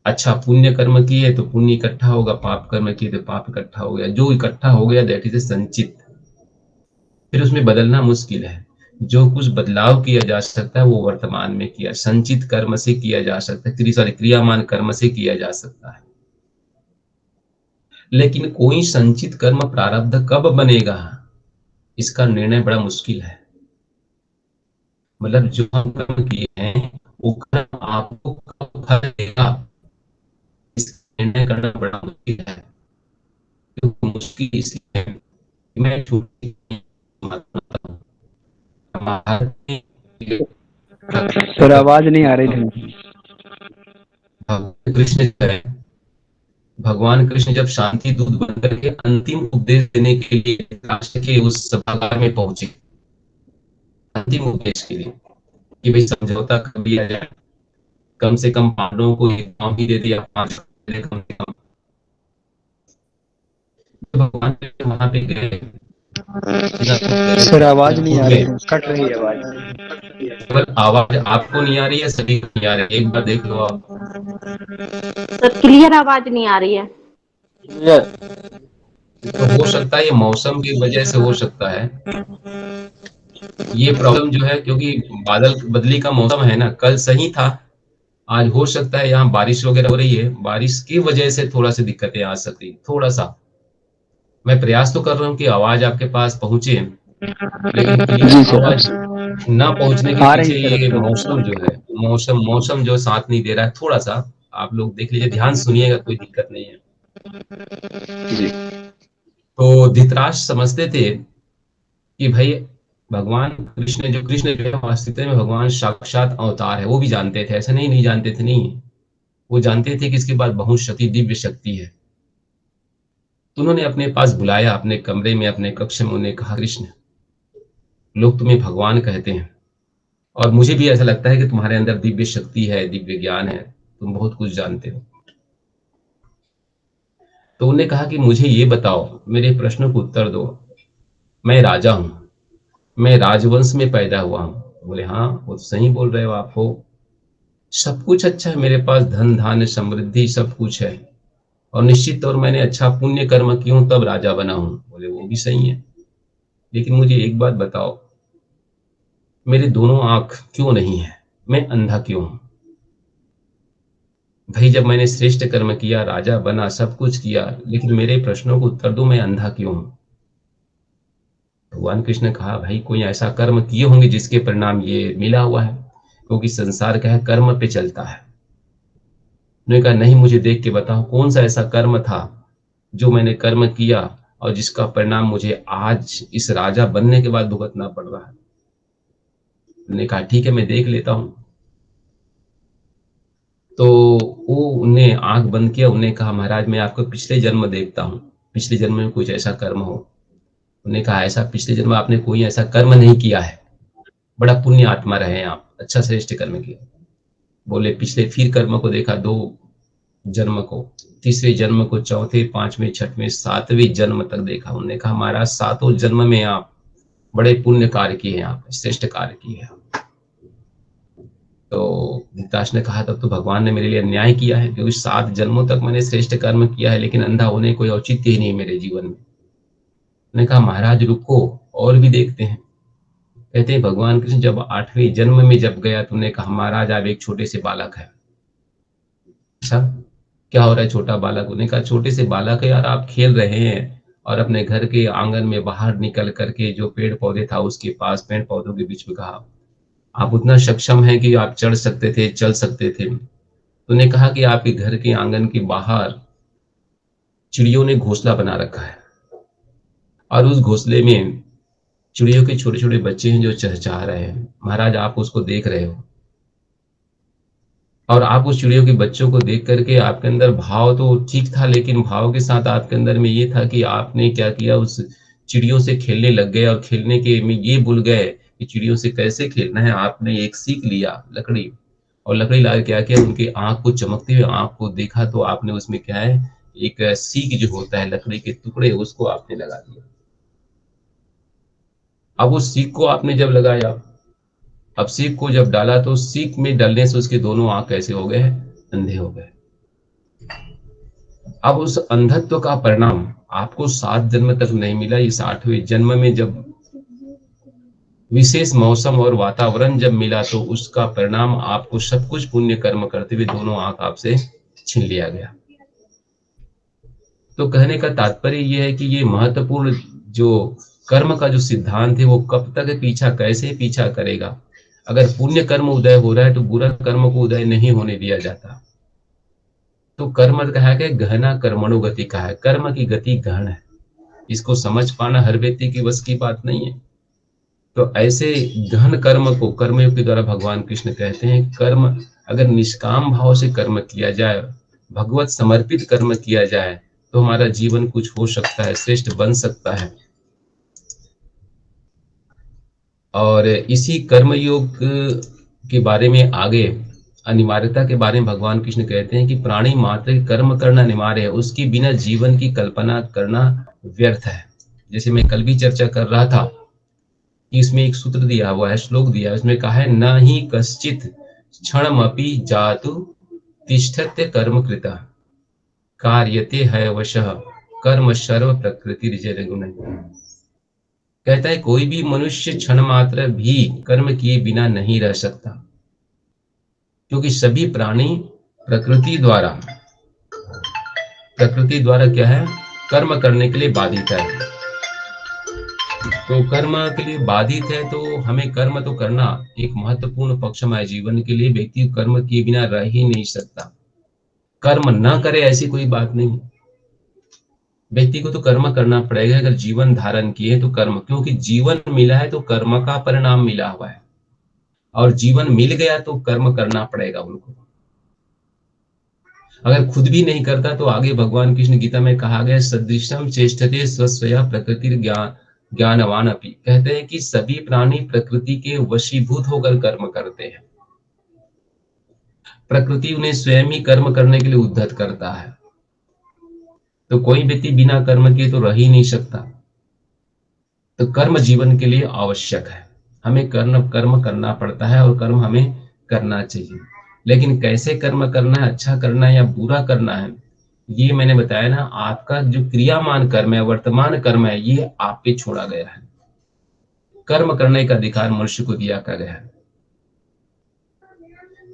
अच्छा पुण्य कर्म किए तो पुण्य इकट्ठा होगा, पाप कर्म किए तो पाप इकट्ठा हो गया। जो इकट्ठा हो गया दैट इज ए संचित। फिर उसमें बदलना मुश्किल है। जो कुछ बदलाव किया जा सकता है वो वर्तमान में किया, संचित कर्म से किया जा सकता है, क्रियामान कर्म से किया जा सकता है। लेकिन कोई संचित कर्म प्रारब्ध कब बनेगा, इसका निर्णय बड़ा मुश्किल है। मतलब जो हम कर्म किए हैं वो कर्म आपको कब फल देगा, इसका निर्णय करना बड़ा मुश्किल है। क्यों मुश्किल इसलिए है कि मैं छोटी महाभारत में सर आवाज नहीं आ रही थी। कृष्ण जो है, भगवान कृष्ण जब शांति दूत बनकर के अंतिम उपदेश देने के लिए राष्ट्र के उस सभागार में पहुंचे, अंतिम उपदेश के लिए कि भाई समझौता कर लिया जाए, कम से कम पांडवों को एक गांव ही दे दिया, कम से कम। भगवान कृष्ण वहां पे गए, सर आवाज नहीं आ रही, कट रही है आवाज। केवल आवाज आपको नहीं आ रही है, सभी को नहीं आ रही है, एक बार देख लो आप। सर क्लियर आवाज नहीं आ रही है। तो हो सकता है ये मौसम की वजह से हो सकता है ये प्रॉब्लम जो है, क्योंकि बादल बदली का मौसम है ना, कल सही था, आज हो सकता है यहाँ बारिश वगैरह हो रही है, बारिश की वजह से थोड़ा सी दिक्कतें आ सकती, थोड़ा सा। मैं प्रयास तो कर रहा हूँ कि आवाज आपके पास पहुंचे, लेकिन क्लियर आवाज ना पहुंचने के पीछे ये मौसम जो है, मौसम जो साथ नहीं दे रहा है थोड़ा सा। आप लोग देख लीजिए, ध्यान सुनिएगा, कोई दिक्कत नहीं है जी। तो धृतराष्ट्र समझते थे कि भाई भगवान कृष्ण जो है वास्तविकता में भगवान साक्षात अवतार है, वो भी जानते थे, ऐसा नहीं जानते थे, नहीं, वो जानते थे कि इसके बाद बहुत शक्ति, दिव्य शक्ति है। तो उन्होंने अपने पास बुलाया, अपने कमरे में, अपने कक्ष में, उन्हें कहा कृष्ण, लोग तुम्हें भगवान कहते हैं और मुझे भी ऐसा लगता है कि तुम्हारे अंदर दिव्य शक्ति है, दिव्य ज्ञान है, तुम बहुत कुछ जानते हो। तो उन्होंने कहा कि मुझे ये बताओ, मेरे प्रश्नों को उत्तर दो, मैं राजा हूं, मैं राजवंश में पैदा हुआ हूं। बोले हाँ, वो तो सही बोल रहे हो आप, हो सब कुछ अच्छा है, मेरे पास धन धान्य समृद्धि सब कुछ है, और निश्चित तौर मैंने अच्छा पुण्य कर्म किया हूं तब राजा बना हूं। बोले वो भी सही है, लेकिन मुझे एक बात बताओ, मेरे दोनों आंख क्यों नहीं है, मैं अंधा क्यों हूं? भाई जब मैंने श्रेष्ठ कर्म किया, राजा बना, सब कुछ किया, लेकिन मेरे प्रश्नों को उत्तर दो, मैं अंधा क्यों हूं? भगवान कृष्ण ने कहा भाई कोई ऐसा कर्म किए होंगे जिसके परिणाम ये मिला हुआ है, क्योंकि संसार का है कर्म पे चलता है। उन्होंने कहा नहीं, मुझे देख के बताओ कौन सा ऐसा कर्म था जो मैंने कर्म किया और जिसका परिणाम मुझे आज इस राजा बनने के बाद भुगतना पड़ रहा है। उन्होंने कहा ठीक है, मैं देख लेता हूं। तो वो उनने आंख बंद किया, उन्होंने कहा महाराज मैं आपको पिछले जन्म देखता हूँ, पिछले जन्म में कुछ ऐसा कर्म हो। उन्होंने कहा ऐसा पिछले जन्म आपने कोई ऐसा कर्म नहीं किया है, बड़ा पुण्य आत्मा रहे आप, अच्छा श्रेष्ठ कर्म किया। बोले पिछले फिर कर्म को देखा, 2 जन्म को, तीसरे जन्म को, चौथे, पांचवें, छठवें, 7वें जन्म तक देखा। उन्होंने कहा महाराज 7वें जन्म में आप बड़े पुण्य कार्य किए हैं, आप श्रेष्ठ कार्य किए हैं। तो धृतराष्ट्र ने कहा तब तो भगवान ने मेरे लिए अन्याय किया है, क्योंकि 7 जन्मों तक मैंने श्रेष्ठ कर्म किया है, लेकिन अंधा होने कोई औचित्य ही नहीं मेरे जीवन में। उन्होंने कहा महाराज रुको, और भी देखते हैं। कहते हैं भगवान कृष्ण जब 8वें जन्म में जब गया, तुमने कहा महाराज आप एक छोटे से बालक है। अच्छा क्या हो रहा है छोटा बालक? उन्होंने कहा छोटे से बालक है यार, आप खेल रहे हैं और अपने घर के आंगन में बाहर निकल करके जो पेड़ पौधे था उसके पास, पेड़ पौधों के बीच में कहा आप उतना सक्षम है कि आप चढ़ सकते थे, चल सकते थे। उन्होंने कहा कि आपके घर के आंगन के बाहर चिड़ियों ने घोंसला बना रखा है और उस घोंसले में चिड़ियों के छोटे छोटे बच्चे हैं जो चहचहा रहे हैं। महाराज आप उसको देख रहे हो और आप उस चिड़ियों के बच्चों को देख करके आपके अंदर भाव तो ठीक था, लेकिन भाव के साथ आपके अंदर में ये था कि आपने क्या किया, उस चिड़ियों से खेलने लग गए और खेलने के में ये भूल गए कि चिड़ियों से कैसे खेलना है। आपने एक सीख लिया लकड़ी, और लकड़ी ला क्या किया, उनके आंख को चमकते हुए आंख को देखा तो आपने उसमें क्या है, एक सीख जो होता है लकड़ी के टुकड़े, उसको आपने लगा दिया। अब उस सीख को आपने जब लगाया, अब सीख को जब डाला तो सीख में डलने से उसके दोनों आंख कैसे हो गए, अंधे हो गए। अब उस अंधत्व का परिणाम आपको 7 जन्म तक नहीं मिला, इस 8वें जन्म में जब विशेष मौसम और वातावरण जब मिला तो उसका परिणाम आपको सब कुछ पुण्य कर्म करते हुए दोनों आंख आपसे छीन लिया गया। तो कहने का तात्पर्य यह है कि ये महत्वपूर्ण जो कर्म का जो सिद्धांत है वो कब तक पीछा, कैसे पीछा करेगा। अगर पुण्य कर्म उदय हो रहा है तो बुरा कर्म को उदय नहीं होने दिया जाता। तो कर्म कहा गया गहना कर्मणो गति कहा है, कर्म की गति गहन है, इसको समझ पाना हर व्यक्ति की बस की बात नहीं है। तो ऐसे गहन कर्म को कर्मयोग के द्वारा भगवान कृष्ण कहते हैं कर्म अगर निष्काम भाव से कर्म किया जाए, भगवत समर्पित कर्म किया जाए तो हमारा जीवन कुछ हो सकता है, श्रेष्ठ बन सकता है। और इसी कर्मयोग के बारे में आगे अनिवार्यता के बारे में भगवान कृष्ण कहते हैं कि प्राणी मात्र कर्म करना अनिवार्य है, उसके बिना जीवन की कल्पना करना व्यर्थ है। जैसे मैं कल भी चर्चा कर रहा था कि इसमें एक सूत्र दिया हुआ है, श्लोक दिया है, उसमें कहा है न ही कश्चित क्षणमपि जातु तिष्ठत्य कर्म कृता कार्यते है वशः कर्म सर्व प्रकृति जगुण। कहता है कोई भी मनुष्य क्षण मात्र भी कर्म किए बिना नहीं रह सकता, क्योंकि सभी प्राणी प्रकृति द्वारा क्या है, कर्म करने के लिए बाधित है। तो कर्म के लिए बाधित है तो हमें कर्म तो करना एक महत्वपूर्ण पक्षम है जीवन के लिए। व्यक्ति कर्म किए बिना रह ही नहीं सकता, कर्म ना करे ऐसी कोई बात नहीं, व्यक्ति को तो कर्म करना पड़ेगा। अगर जीवन धारण किए तो कर्म, क्योंकि जीवन मिला है तो कर्म का परिणाम मिला हुआ है, और जीवन मिल गया तो कर्म करना पड़ेगा उनको। अगर खुद भी नहीं करता तो आगे भगवान कृष्ण गीता में कहा गया सदृशम चेष्टते स्वस्वया प्रकृति ज्ञानवान अपि, कहते हैं कि सभी प्राणी प्रकृति के वशीभूत होकर कर्म करते हैं। प्रकृति उन्हें स्वयं ही कर्म करने के लिए उद्धत करता है, तो कोई व्यक्ति बिना कर्म किए तो रह ही नहीं सकता। तो कर्म जीवन के लिए आवश्यक है, हमें कर्म करना पड़ता है और कर्म हमें करना चाहिए। लेकिन कैसे कर्म करना है, अच्छा करना है या बुरा करना है, ये मैंने बताया ना, आपका जो क्रियामान कर्म है, वर्तमान कर्म है, ये आप पे छोड़ा गया है। कर्म करने का अधिकार मनुष्य को दिया गया है,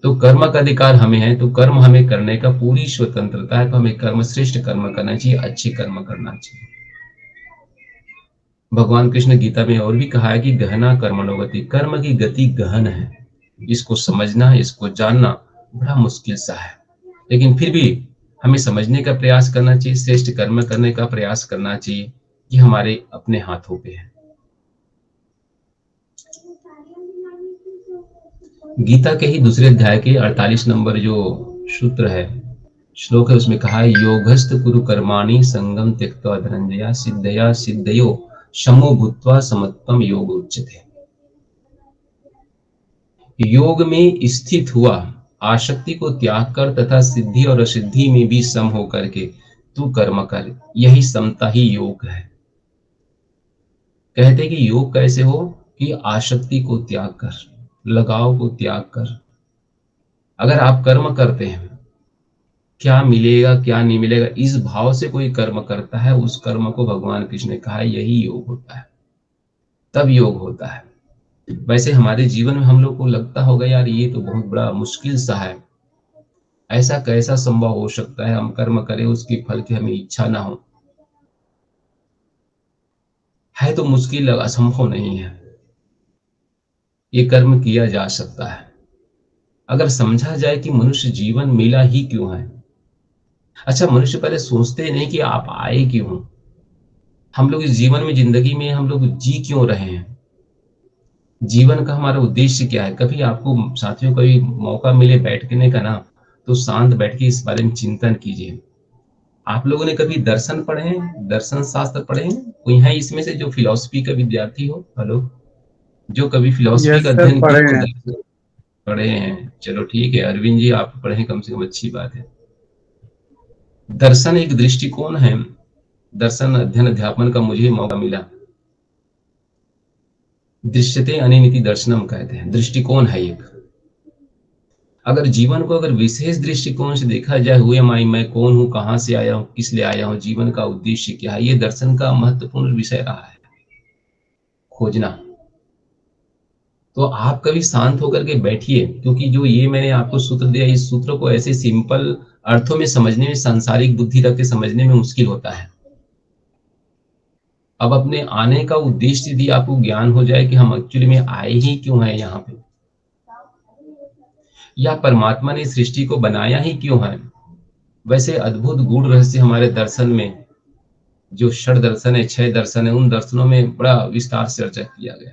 तो कर्म का अधिकार हमें है, तो कर्म हमें करने का पूरी स्वतंत्रता है। तो हमें कर्म श्रेष्ठ कर्म करना चाहिए, अच्छी कर्म करना चाहिए। भगवान कृष्ण गीता में और भी कहा है कि गहना कर्मणोगति, कर्म की गति गहन है, इसको समझना, इसको जानना बड़ा मुश्किल सा है, लेकिन फिर भी हमें समझने का प्रयास करना चाहिए, श्रेष्ठ कर्म करने का प्रयास करना चाहिए। ये हमारे अपने हाथों पे है। गीता के ही दूसरे अध्याय के 48 नंबर जो सूत्र है, श्लोक है, उसमें कहा है योगस्थ कुरु कर्माणि संगम त्यक्त्वा धनंजया सिद्धया सिद्धयो शमो भूत्वा समत्वम योग उच्यते। योग में स्थित हुआ, आसक्ति को त्याग कर तथा सिद्धि और असिद्धि में भी सम होकर के तू कर्म कर, यही समता ही योग है। कहते कि योग कैसे हो कि आसक्ति को त्याग कर, लगाव को त्याग कर। अगर आप कर्म करते हैं, क्या मिलेगा क्या नहीं मिलेगा, इस भाव से कोई कर्म करता है, उस कर्म को भगवान कृष्ण ने कहा है यही योग होता है, तब योग होता है। वैसे हमारे जीवन में हम लोग को लगता होगा यार ये तो बहुत बड़ा मुश्किल सा है, ऐसा कैसा संभव हो सकता है हम कर्म करें उसके फल की हमें इच्छा ना हो। है तो मुश्किल, असंभव नहीं है, ये कर्म किया जा सकता है अगर समझा जाए कि मनुष्य जीवन मिला ही क्यों है। अच्छा, मनुष्य पहले सोचते नहीं कि आप आए क्यों, हम लोग इस जीवन में, जिंदगी में हम लोग जी क्यों रहे हैं, जीवन का हमारा उद्देश्य क्या है। कभी आपको साथियों कभी मौका मिले बैठने का ना, तो शांत बैठ के इस बारे में चिंतन कीजिए। आप लोगों ने कभी दर्शन पढ़े हैं, दर्शन शास्त्र पढ़े हैं? कोई है इसमें से जो फिलॉसफी का विद्यार्थी हो? हेलो, जो कभी फिलॉसफी का अध्ययन किया हो, दर्शन पढ़े हैं? चलो ठीक है, अरविंद जी आप पढ़े कम से कम, अच्छी बात है। दर्शन एक दृष्टिकोण है, दर्शन अध्ययन अध्यापन का मुझे मौका मिला। दृश्यते अनिनिति दर्शनम कहते हैं, दृष्टिकोण है एक। अगर जीवन को अगर विशेष दृष्टिकोण से देखा जाए, हुए मैं कौन हूं, कहां से आया हूं, किस लिए आया हूं, जीवन का उद्देश्य क्या है, ये दर्शन का महत्वपूर्ण विषय रहा है खोजना। तो आप कभी शांत होकर के बैठिए, क्योंकि जो ये मैंने आपको सूत्र दिया, इस सूत्र को ऐसे सिंपल अर्थों में समझने में, सांसारिक बुद्धि रख के समझने में मुश्किल होता है। अब अपने आने का उद्देश्य यदि आपको ज्ञान हो जाए कि हम एक्चुअली में आए ही क्यों हैं यहाँ पे, या परमात्मा ने सृष्टि को बनाया ही क्यों है। वैसे अद्भुत गूढ़ रहस्य हमारे दर्शन में, जो षड दर्शन है, 6 दर्शन है, उन दर्शनों में बड़ा विस्तार से चर्चा किया गया।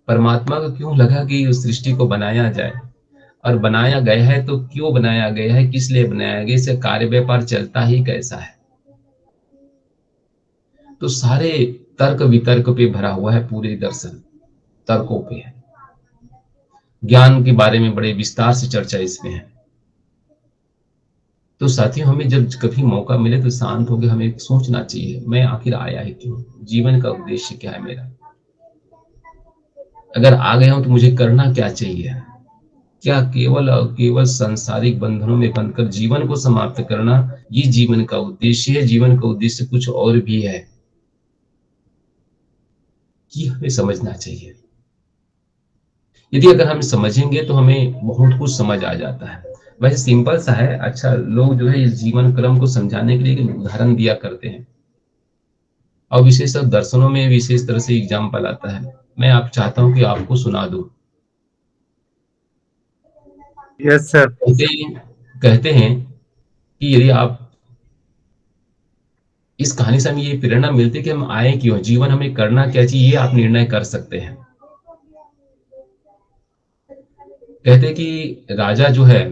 परमात्मा को क्यों लगा कि उस सृष्टि को बनाया जाए, और बनाया गया है तो क्यों बनाया गया है, किस लिए बनाया गया, इससे कार्य व्यापार चलता ही कैसा है। तो सारे तर्क वितर्क पे भरा हुआ है, पूरे दर्शन तर्कों पे है। ज्ञान के बारे में बड़े विस्तार से चर्चा इसमें है। तो साथियों, हमें जब कभी मौका मिले तो शांत होकर हमें सोचना चाहिए, मैं आखिर आया ही क्यों, जीवन का उद्देश्य क्या है मेरा, अगर आ गया हूं तो मुझे करना क्या चाहिए। क्या केवल और केवल सांसारिक बंधनों में बंधकर जीवन को समाप्त करना ये जीवन का उद्देश्य है? जीवन का उद्देश्य कुछ और भी है, ये हमें समझना चाहिए। यदि अगर हम समझेंगे तो हमें बहुत कुछ समझ आ जाता है। वैसे सिंपल सा है। अच्छा, लोग जो है इस जीवन क्रम को समझाने के लिए एक उदाहरण दिया करते हैं, और विशेष दर्शनों में विशेष तरह से एग्जाम्पल आता है। मैं आप चाहता हूं कि आपको सुना दूं। Yes sir. कहते हैं कि यदि आप, इस कहानी से हमें ये प्रेरणा मिलती है कि हम आए क्यों, जीवन हमें करना क्या चाहिए, ये आप निर्णय कर सकते हैं। कहते हैं कि राजा जो है,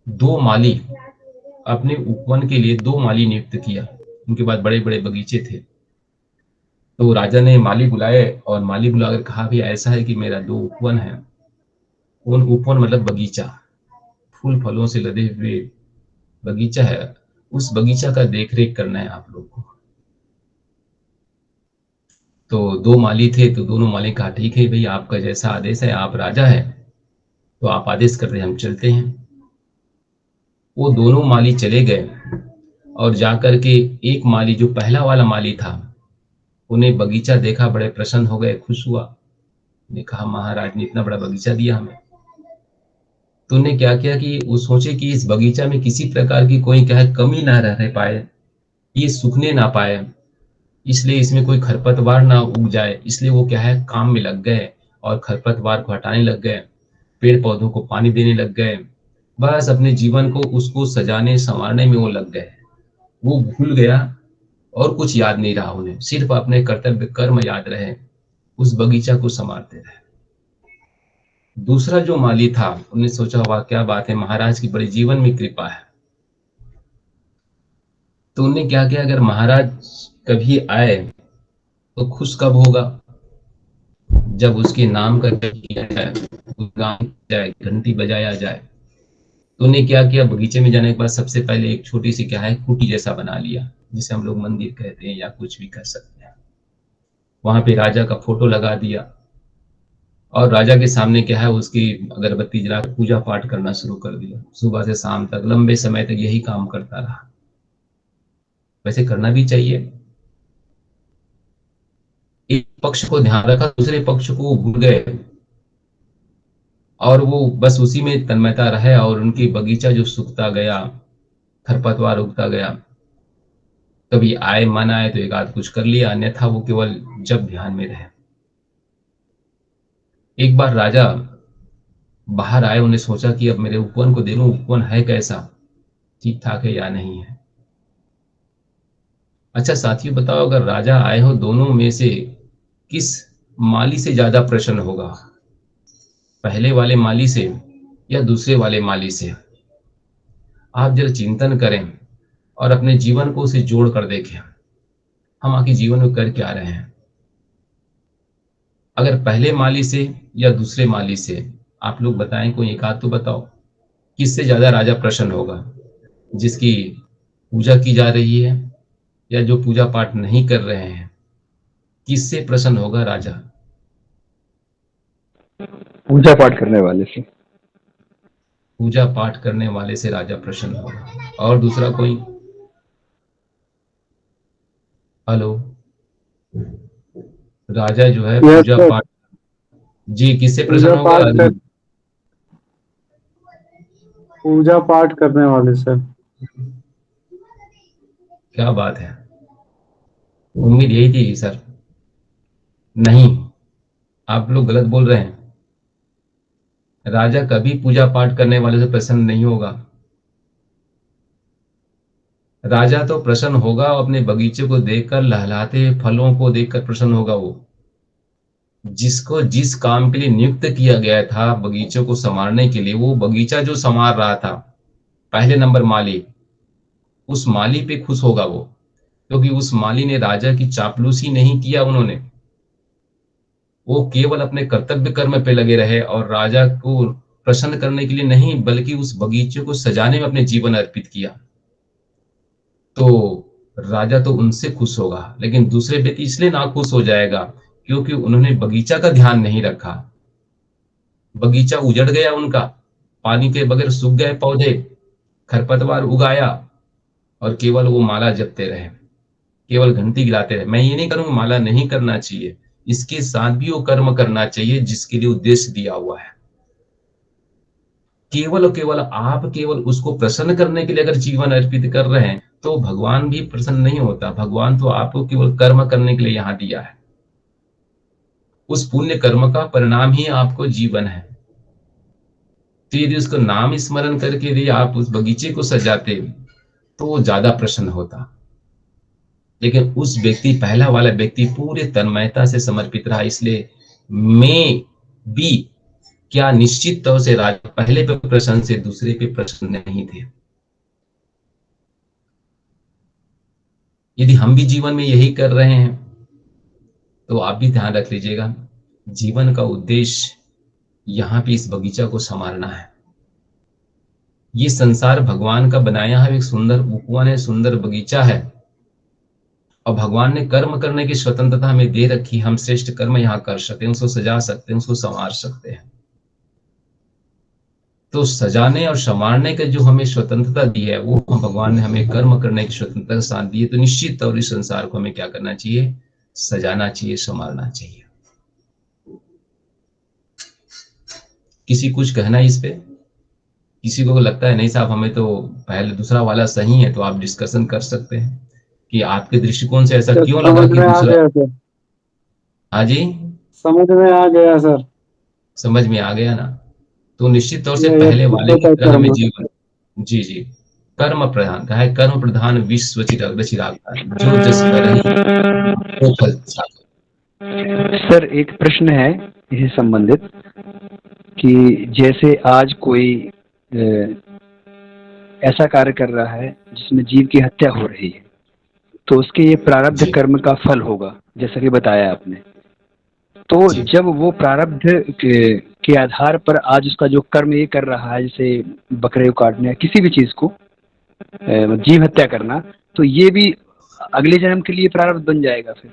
2 माली, अपने उपवन के लिए 2 माली नियुक्त किया। उनके पास बड़े बड़े बगीचे थे। तो राजा ने माली बुलाए, और माली बुलाकर कहा भी ऐसा है कि मेरा 2 उपवन है। उन उपवन मतलब बगीचा, फूल फलों से लदे हुए बगीचा है, उस बगीचा का देख रेख करना है आप लोग को। तो 2 माली थे, तो दोनों माली कहा ठीक है भाई, आपका जैसा आदेश है, आप राजा है तो आप आदेश कर रहे हैं, हम चलते हैं। वो दोनों माली चले गए, और जाकर के एक माली, जो पहला वाला माली था, उन्हें बगीचा देखा, बड़े प्रसन्न हो गए, खुश हुआ। ने कहा महाराज ने इतना बड़ा बगीचा दिया हमें। तो उन्हें क्या किया कि वो सोचे कि इस बगीचा में किसी प्रकार की कोई क्या है कमी ना रह पाए, ये सूखने ना पाए, इसलिए इसमें कोई खरपतवार ना उग जाए। इसलिए वो क्या है काम में लग गए, और खरपतवार को हटाने लग गए, पेड़ पौधों को पानी देने लग गए। बस अपने जीवन को उसको सजाने संवारने में वो लग गए। वो भूल गया, और कुछ याद नहीं रहा उन्हें, सिर्फ अपने कर्तव्य कर्म याद रहे, उस बगीचा को संवारते रहे। दूसरा जो माली था, उन्हें सोचा वाह क्या बात है, महाराज की बड़ी जीवन में कृपा है। तो उन्हें क्या किया, अगर महाराज कभी आए तो खुश कब होगा, जब उसके नाम का जप किया जाए, गान जाए, घंटी बजाया जाए। तो उन्हें क्या किया, बगीचे में जाने के बाद सबसे पहले एक छोटी सी क्या है कुटी जैसा बना लिया, जिसे हम लोग मंदिर कहते हैं या कुछ भी कह सकते हैं। वहां पे राजा का फोटो लगा दिया, और राजा के सामने क्या है उसकी अगरबत्ती जला पूजा पाठ करना शुरू कर दिया। सुबह से शाम तक लंबे समय तक यही काम करता रहा। वैसे करना भी चाहिए। एक पक्ष को ध्यान रखा, दूसरे पक्ष को भूल गए, और वो बस उसी में तन्मयता रहे, और उनकी बगीचा जो सूखता गया, खरपतवार उगता गया। कभी आए मन आए तो एक आध कुछ कर लिया, अन्यथा वो केवल जब ध्यान में रहे। एक बार राजा बाहर आए, उन्हें सोचा कि अब मेरे उपवन को देखूं, उपवन है कैसा, ठीक ठाक है या नहीं है। अच्छा साथियों, बताओ अगर राजा आए हो, दोनों में से किस माली से ज्यादा प्रसन्न होगा, पहले वाले माली से या दूसरे वाले माली से? आप जरा चिंतन करें, और अपने जीवन को उसे जोड़ कर देखें, हम आखिर जीवन में कर क्या रहे हैं। अगर पहले माली से या दूसरे माली से, आप लोग बताएं, कोई एक आध तो बताओ, किससे ज्यादा राजा प्रसन्न होगा, जिसकी पूजा की जा रही है या जो पूजा पाठ नहीं कर रहे हैं, किससे प्रसन्न होगा राजा? पूजा पाठ करने वाले से। पूजा पाठ करने वाले से राजा प्रसन्न होगा। और दूसरा कोई? हेलो, राजा जो है यस पूजा सर। पाठ, जी, किससे पूजा प्रसन्न होगा? पाठ कर पूजा पाठ करने वाले सर। क्या बात है, उम्मीद यही थी सर। नहीं, आप लोग गलत बोल रहे हैं। राजा कभी पूजा पाठ करने वाले से प्रसन्न नहीं होगा। राजा तो प्रसन्न होगा अपने बगीचे को देखकर, लहलहाते फलों को देखकर प्रसन्न होगा वो। जिसको जिस काम के लिए नियुक्त किया गया था बगीचे को संवारने के लिए, वो बगीचा जो संवार रहा था, पहले नंबर माली, उस माली पे खुश होगा वो, क्योंकि उस माली ने राजा की चापलूसी नहीं किया। उन्होंने, वो केवल अपने कर्तव्य कर्म पे लगे रहे और राजा को प्रसन्न करने के लिए नहीं, बल्कि उस बगीचे को सजाने में अपने जीवन अर्पित किया। तो राजा तो उनसे खुश होगा, लेकिन दूसरे व्यक्ति इसलिए नाखुश हो जाएगा क्योंकि उन्होंने बगीचा का ध्यान नहीं रखा। बगीचा उजड़ गया उनका, पानी के बगैर सूख गए पौधे, खरपतवार उगाया, और केवल वो माला जपते रहे, केवल घंटी गिराते रहे। मैं ये नहीं करूंगा माला नहीं करना चाहिए, इसके साथ भी वो कर्म करना चाहिए जिसके लिए उद्देश्य दिया हुआ है। केवल और केवल आप केवल उसको प्रसन्न करने के लिए अगर जीवन अर्पित कर रहे हैं तो भगवान भी प्रसन्न नहीं होता। भगवान तो आपको केवल कर्म करने के लिए यहाँ दिया है। उस पुण्य कर्म का परिणाम ही आपको जीवन है। तो यदि उसको नाम स्मरण करके यदि आप उस बगीचे को सजाते तो वो ज्यादा प्रसन्न होता। लेकिन उस व्यक्ति, पहला वाला व्यक्ति पूरे तन्मयता से समर्पित रहा, इसलिए मैं भी क्या निश्चित तौर से राजा पहले पे प्रसन्न से दूसरे पे प्रसन्न नहीं थे। यदि हम भी जीवन में यही कर रहे हैं तो आप भी ध्यान रख लीजिएगा, जीवन का उद्देश्य यहाँ पे इस बगीचा को संवारना है। ये संसार भगवान का बनाया है, एक सुंदर उपवन है, सुंदर बगीचा है, और भगवान ने कर्म करने की स्वतंत्रता हमें दे रखी। हम श्रेष्ठ कर्म यहाँ कर सकते हैं, उसको सजा सकते हैं, उसको संवार सकते हैं। तो सजाने और संवारने के जो हमें स्वतंत्रता दी है, वो भगवान ने हमें कर्म करने की स्वतंत्रता के साथ दी है। तो निश्चित तौर इस संसार को हमें क्या करना चाहिए? सजाना चाहिए, संवारना चाहिए। किसी कुछ कहना है इस पे? किसी को लगता है नहीं साहब हमें तो पहले दूसरा वाला सही है, तो आप डिस्कशन कर सकते हैं कि आपके दृष्टिकोण से ऐसा क्यों लगा कि दूसरा। हाँ जी, समझ में आ गया सर। समझ में आ गया ना? तो निश्चित तौर से पहले वाले की तरह हमें जीवन, जी जी, कर्म प्रधान कहा है, कर्म प्रधान विश्व चिराग जो जस करहि वो फल सागर। सर एक प्रश्न है इससे संबंधित कि जैसे आज कोई ऐसा कार्य कर रहा है जिसमें जीव की हत्या हो रही है, तो उसके ये प्रारब्ध जी कर्म का फल होगा, जैसा कि बताया आपने। तो जी जब वो प्रारब्ध के आधार पर आज उसका जो कर्म ये कर रहा है, जैसे बकरे को काटना या किसी भी चीज को जीव हत्या करना, तो ये भी अगले जन्म के लिए प्रारब्ध बन जाएगा फिर,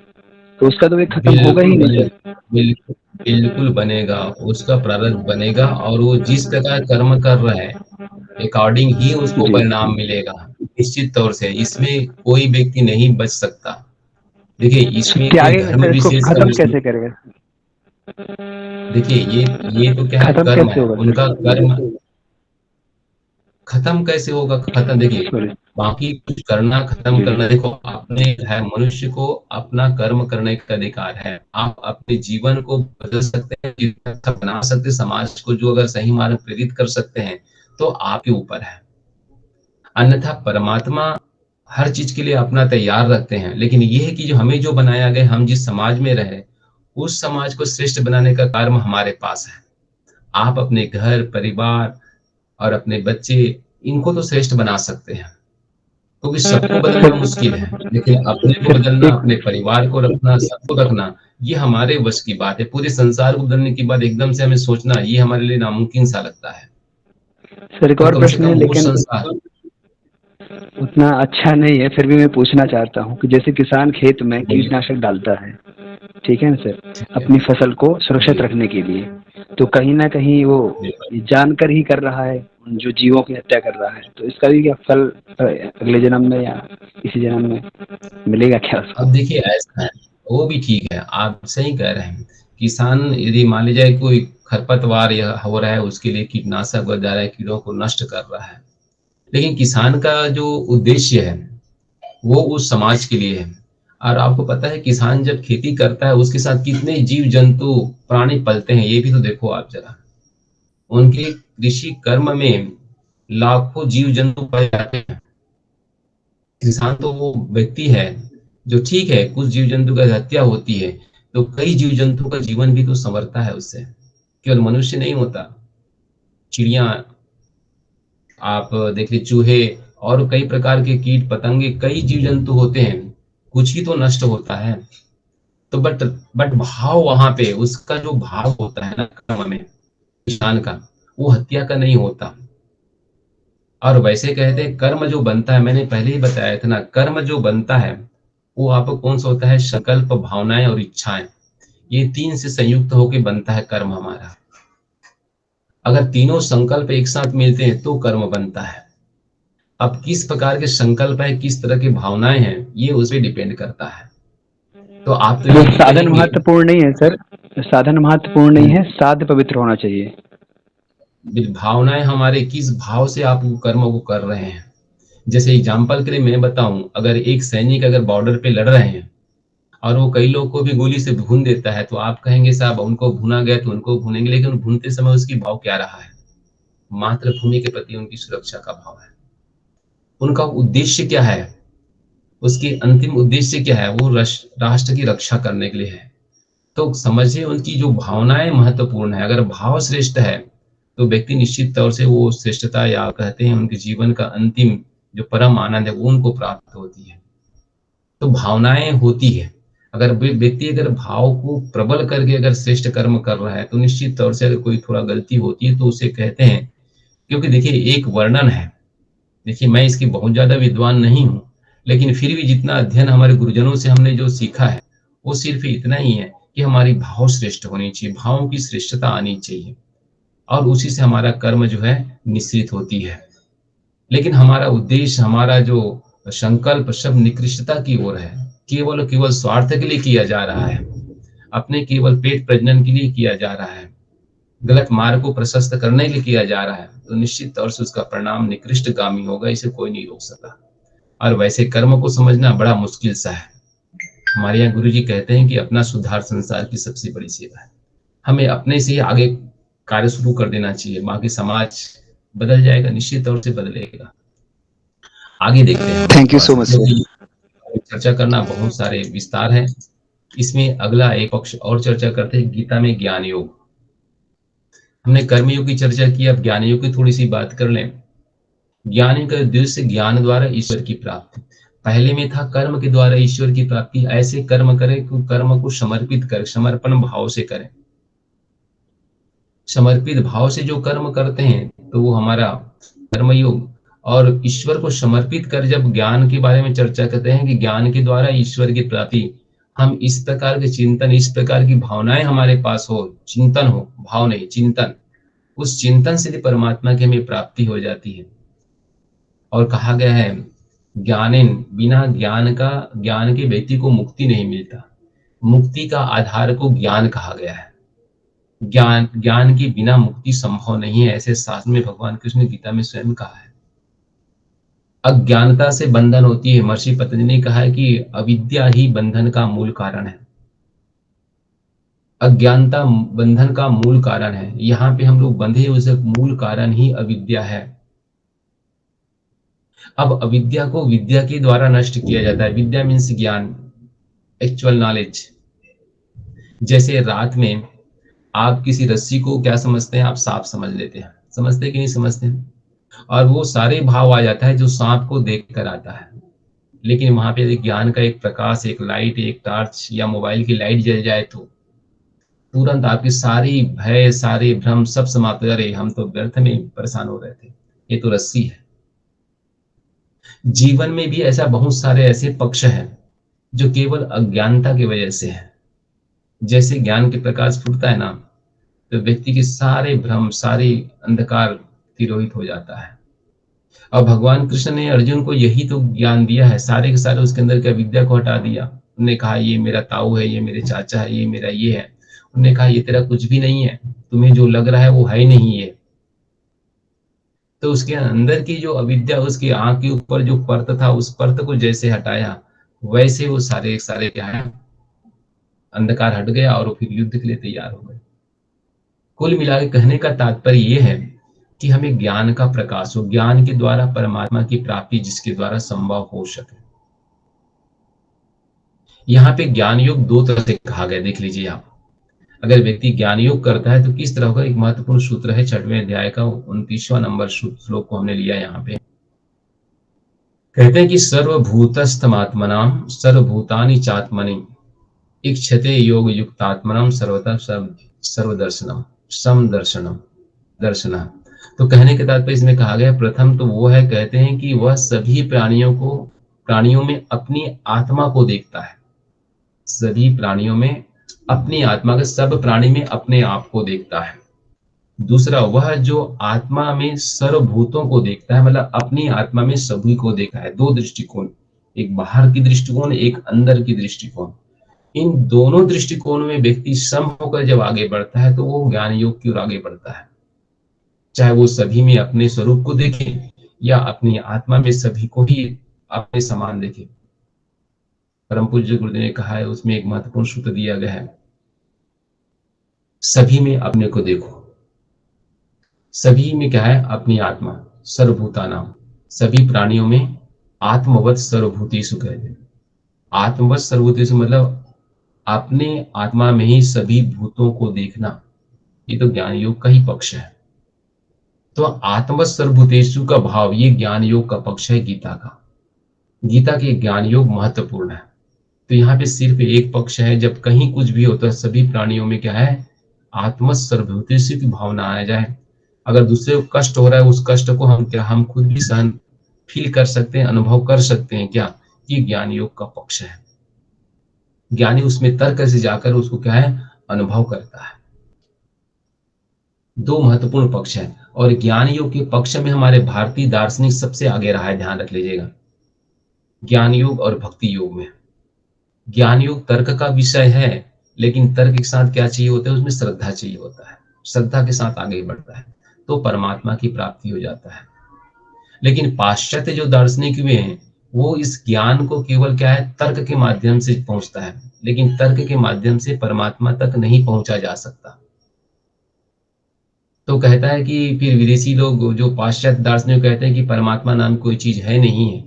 तो उसका तो ये खत्म होगा ही बिल्कुल नहीं बनेगा, सर। बिल्कुल बनेगा, उसका प्रारब्ध बनेगा, और वो जिस प्रकार कर्म कर रहा है अकॉर्डिंग ही उसको जी परिणाम मिलेगा। निश्चित तौर से इसमें कोई व्यक्ति नहीं बच सकता। देखिए इसमें कोई त्यागेगा धर्म सर, इसको विशेष का खत्म विषय। कैसे करेगा? देखिए ये तो क्या है, खत्म कर्म कैसे है होगा उनका सर? कर्म। खत्म कैसे होगा? खत्म देखिए, सॉरी। बाकी कुछ करना खत्म जी करना, देखो अपने है, मनुष्य को अपना कर्म करने का अधिकार है। आप अपने जीवन को बदल सकते हैं, जीवन अच्छा बना सकते हैं, समाज को जो अगर सही मार्ग प्रेरित कर सकते हैं तो आपके ऊपर है। अन्यथा परमात्मा हर चीज के लिए अपना तैयार रखते हैं, लेकिन ये है कि जो हमें जो बनाया गया, हम जिस समाज में रहे उस समाज को श्रेष्ठ बनाने का कार्य हमारे पास है। आप अपने घर परिवार और अपने बच्चे, इनको तो श्रेष्ठ बना सकते हैं, क्योंकि सबको बदलना मुश्किल है, लेकिन अपने को सर बदलना, एक अपने परिवार को रखना, सबको रखना, ये हमारे वश की बात है। पूरे संसार को बदलने की बात एकदम से हमें सोचना, ये हमारे लिए नामुमकिन सा लगता है। सर एक तो और कम से प्रश्न है, कम वो लेकिन संसार। उतना अच्छा नहीं है, फिर भी मैं पूछना चाहता हूँ कि जैसे किसान खेत में कीटनाशक डालता है, ठीक है ना सर, अपनी फसल को सुरक्षित रखने के लिए, तो कहीं ना कहीं वो जानकर ही कर रहा है, जो जीवों की हत्या कर रहा है, तो इसका भी क्या फल अगले जन्म में या इसी जन्म में मिलेगा क्या उसको? अब देखिए ऐसा है, वो भी ठीक है, आप सही कह रहे हैं, किसान यदि मान लीजिए कोई खरपतवार या हो रहा है, उसके लिए कीटनाशक वगैरह डाल रहा है, कीड़ों को नष्ट कर रहा है, लेकिन किसान का जो उद्देश्य है वो उस समाज के लिए है। और आपको पता है किसान जब खेती करता है उसके साथ कितने जीव जंतु प्राणी पलते हैं, ये भी तो देखो आप जरा। उनके कृषि कर्म में लाखों जीव जंतु पाए जाते हैं। किसान तो वो व्यक्ति है जो, ठीक है कुछ जीव जंतु का हत्या होती है तो कई जीव जंतु का जीवन भी तो संवरता है उससे, केवल मनुष्य नहीं होता। चिड़िया, आप देखिए चूहे और कई प्रकार के कीट पतंगे, कई जीव जंतु होते हैं, कुछ ही तो नष्ट होता है। तो बट भाव वहां पे उसका जो भाव होता है ना कर्म में किसान का, वो हत्या का नहीं होता। और वैसे कहते हैं कर्म जो बनता है, मैंने पहले ही बताया था ना, कर्म जो बनता है वो आपको कौन सा होता है, संकल्प, भावनाएं और इच्छाएं। ये तीन से संयुक्त होकर बनता है कर्म हमारा। अगर तीनों संकल्प एक साथ मिलते हैं तो कर्म बनता है। अब किस प्रकार के संकल्प है, किस तरह की भावनाएं हैं, ये उस पर डिपेंड करता है। तो आप तो वो यही साधन कहेंगे, महत्वपूर्ण नहीं है सर, साधन महत्वपूर्ण नहीं है, साध पवित्र होना चाहिए। भावनाएं हमारे किस भाव से आप कर्म को कर रहे हैं। जैसे एग्जाम्पल के लिए मैं बताऊं, अगर एक सैनिक अगर बॉर्डर पे लड़ रहे हैं और वो कई लोग को भी गोली से भून देता है, तो आप कहेंगे साहब उनको भुना गया तो उनको भूनेंगे, लेकिन भूनते समय उसकी भाव क्या रहा है, मातृभूमि के प्रति उनकी सुरक्षा का भाव है। उनका उद्देश्य क्या है, उसकी अंतिम उद्देश्य क्या है, वो राष्ट्र की रक्षा करने के लिए है। तो समझिए उनकी जो भावनाएं महत्वपूर्ण है। अगर भाव श्रेष्ठ है तो व्यक्ति निश्चित तौर से वो श्रेष्ठता, या कहते हैं उनके जीवन का अंतिम जो परम आनंद है वो उनको प्राप्त होती है। तो भावनाएं होती है। अगर व्यक्ति अगर भाव को प्रबल करके अगर श्रेष्ठ कर्म कर रहा है तो निश्चित तौर से अगर कोई थोड़ा गलती होती है तो उसे कहते हैं, क्योंकि देखिए एक वर्णन है, देखिए मैं इसकी बहुत ज्यादा विद्वान नहीं हूँ, लेकिन फिर भी जितना अध्ययन हमारे गुरुजनों से हमने जो सीखा है वो सिर्फ इतना ही है कि हमारी भाव श्रेष्ठ होनी चाहिए, भावों की श्रेष्ठता आनी चाहिए, और उसी से हमारा कर्म जो है निश्चित होती है। लेकिन हमारा उद्देश्य, हमारा जो संकल्प सब निकृष्टता की ओर है, केवल स्वार्थ के लिए किया जा रहा है, अपने केवल पेट प्रजनन के लिए किया जा रहा है, गलत मार्ग को प्रशस्त करने के लिए किया जा रहा है, तो निश्चित तौर से उसका परिणाम निकृष्ट गामी होगा, इसे कोई नहीं रोक सकता। और वैसे कर्म को समझना बड़ा मुश्किल सा है। हमारे यहाँ गुरु जी कहते हैं कि अपना सुधार संसार की सबसे बड़ी सेवा है। हमें अपने से ही आगे कार्य शुरू कर देना चाहिए, बाकी समाज बदल जाएगा, निश्चित तौर से बदलेगा। आगे देखते हैं। Thank you so much sir. चर्चा करना बहुत सारे विस्तार है, इसमें अगला एक पक्ष और चर्चा करते हैं, गीता में ज्ञान योग। हमने कर्मयोग की चर्चा की, अब ज्ञान योग की थोड़ी सी बात कर लें। ज्ञान का उद्देश्य ज्ञान द्वारा ईश्वर की प्राप्ति। पहले में था कर्म के द्वारा ईश्वर की प्राप्ति। ऐसे कर्म करें कि कर्म को समर्पित करें, समर्पण भाव से करें। समर्पित भाव से जो कर्म करते हैं तो वो हमारा कर्मयोग। और ईश्वर को समर्पित कर जब ज्ञान के बारे में चर्चा करते हैं कि ज्ञान के द्वारा ईश्वर की प्राप्ति, हम इस प्रकार के चिंतन, इस प्रकार की भावनाएं हमारे पास हो, चिंतन हो, भाव नहीं चिंतन, उस चिंतन से परमात्मा की हमें प्राप्ति हो जाती है। और कहा गया है ज्ञानेन, बिना ज्ञान के व्यक्ति को मुक्ति नहीं मिलता। मुक्ति का आधार को ज्ञान कहा गया है। ज्ञान के बिना मुक्ति संभव नहीं है, ऐसे शास्त्र में भगवान कृष्ण ने गीता में स्वयं कहा है। अज्ञानता से बंधन होती है। महर्षि पतंजलि ने कहा है कि अविद्या ही बंधन का मूल कारण है। अज्ञानता बंधन का मूल कारण है। यहाँ पे हम लोग बंधे, उसे मूल कारण ही अविद्या है। अब अविद्या को विद्या के द्वारा नष्ट किया जाता है। विद्या मीन्स ज्ञान, एक्चुअल नॉलेज। जैसे रात में आप किसी रस्सी को क्या समझते हैं, आप सांप समझ लेते हैं, समझते कि नहीं समझते हैं? और वो सारे भाव आ जाता है जो सांप को देख कर आता है। लेकिन वहां पे ज्ञान का एक प्रकाश, एक लाइट, एक टार्च या मोबाइल की लाइट जल जाए तो तुरंत आपकी सारी भय, सारे भ्रम सब समाप्त हो रहे। हम तो व्यर्थ में परेशान हो रहे थे, ये तो रस्सी है। जीवन में भी ऐसा बहुत सारे ऐसे पक्ष हैं जो केवल अज्ञानता की वजह से है। जैसे ज्ञान के प्रकाश फूटता है ना, तो व्यक्ति के सारे भ्रम, सारे अंधकार तिरोहित हो जाता है। और भगवान कृष्ण ने अर्जुन को यही तो ज्ञान दिया है, सारे के सारे उसके अंदर की विद्या को हटा दिया। उन्होंने कहा ये मेरा ताऊ है, ये मेरे चाचा है, ये मेरा ये है। उन्होंने कहा ये तेरा कुछ भी नहीं है, तुम्हें जो लग रहा है वो है ही नहीं है। तो उसके अंदर की जो अविद्या, उसकी आंख के ऊपर जो परत था, उस परत को जैसे हटाया, वैसे वो सारे सारे क्या है, अंधकार हट गया और वो फिर युद्ध के लिए तैयार हो गए। कुल मिला के कहने का तात्पर्य ये है कि हमें ज्ञान का प्रकाश हो, ज्ञान के द्वारा परमात्मा की प्राप्ति जिसके द्वारा संभव हो सके। यहाँ पे ज्ञान योग दो तरह से कहा गया, देख लीजिए आप। अगर व्यक्ति ज्ञान योग करता है तो किस तरह का, एक महत्वपूर्ण सूत्र है 6वें अध्याय का 29वां नंबर श्लोक को हमने लिया यहाँ पे। कहते हैं कि सर्वभूतस्थमात्मनाम सर्वभूतानि चात्मनि इक्षते योग युक्तात्मनाम सर्वतः सर्वदर्शनम समदर्शनम दर्शना। तो कहने के तात्पर्य इसमें कहा गया, प्रथम तो वो है, कहते हैं कि वह सभी प्राणियों में अपनी आत्मा को देखता है। सभी प्राणियों में अपनी आत्मा का, सब प्राणी में अपने आप को देखता है। दूसरा, वह जो आत्मा में सर्वभूतों को देखता है, मतलब अपनी आत्मा में सभी को देखा है। दो दृष्टिकोण, एक बाहर की दृष्टिकोण, एक अंदर की दृष्टिकोण। इन दोनों दृष्टिकोण में व्यक्ति सम होकर जब आगे बढ़ता है तो वो ज्ञान योग की ओर आगे बढ़ता है। चाहे वो सभी में अपने स्वरूप को देखे या अपनी आत्मा में सभी को ही अपने समान देखे। परम पूज्य गुरुदेव ने कहा है, उसमें एक महत्वपूर्ण सूत्र दिया गया है, सभी में अपने को देखो। सभी में क्या है, अपनी आत्मा, सर्वभूतानाम, सभी प्राणियों में आत्मवत सर्वभूतेषु कहते हैं। आत्मवत सर्वभूतेषु मतलब अपने आत्मा में ही सभी भूतों को देखना, ये तो ज्ञान योग का ही पक्ष है। तो आत्मवत सर्वभूतेषु का भाव, ये ज्ञान योग का पक्ष है गीता का। गीता के ज्ञान योग महत्वपूर्ण है। तो यहाँ पे सिर्फ एक पक्ष है, जब कहीं कुछ भी होता है सभी प्राणियों में क्या है, आत्मवत सर्वभूतेषु की भावना आ जाए। अगर दूसरे को कष्ट हो रहा है, उस कष्ट को हम खुद भी सहन फील कर सकते हैं, अनुभव कर सकते हैं क्या, ये ज्ञान योग का पक्ष है। ज्ञानी उसमें तर्क से जाकर उसको क्या है, अनुभव करता है। दो महत्वपूर्ण पक्ष है, और ज्ञान योग के पक्ष में हमारे भारतीय दार्शनिक सबसे आगे रहा है, ध्यान रख लीजिएगा। ज्ञान योग और भक्ति योग में, ज्ञान योग तर्क का विषय है, लेकिन तर्क के साथ क्या चाहिए होता है, उसमें श्रद्धा चाहिए होता है। श्रद्धा के साथ आगे बढ़ता है तो परमात्मा की प्राप्ति हो जाता है। लेकिन पाश्चात्य जो दार्शनिक हुए हैं, वो इस ज्ञान को केवल क्या है, तर्क के माध्यम से पहुंचता है, लेकिन तर्क के माध्यम से परमात्मा तक नहीं पहुंचा जा सकता। तो कहता है कि फिर विदेशी लोग जो पाश्चात्य दार्शनिक कहते हैं कि परमात्मा नाम कोई चीज है नहीं है,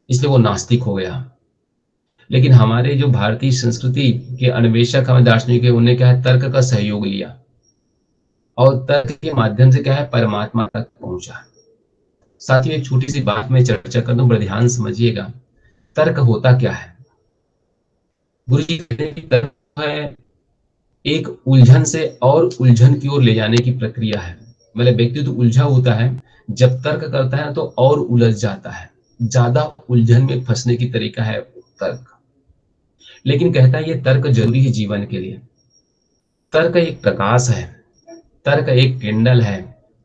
इसलिए वो नास्तिक हो गया। लेकिन हमारे जो भारतीय संस्कृति के अन्वेषक हमें दार्शनिक है, उन्हें क्या है, तर्क का सहयोग लिया और तर्क के माध्यम से क्या है, परमात्मा तक पहुंचा। साथियों, एक छोटी सी बात में चर्चा कर दूं, बड़े ध्यान समझिएगा। तर्क होता क्या है? गुरु जी कहते हैं कि तर्क है एक उलझन से और उलझन की ओर ले जाने की प्रक्रिया है। मतलब व्यक्ति तो उलझा होता है, जब तर्क करता है तो और उलझ जाता है, ज्यादा उलझन में फंसने की तरीका है तर्क। लेकिन कहता है ये तर्क जरूरी है जीवन के लिए। तर्क एक प्रकाश है, तर्क एक कैंडल है,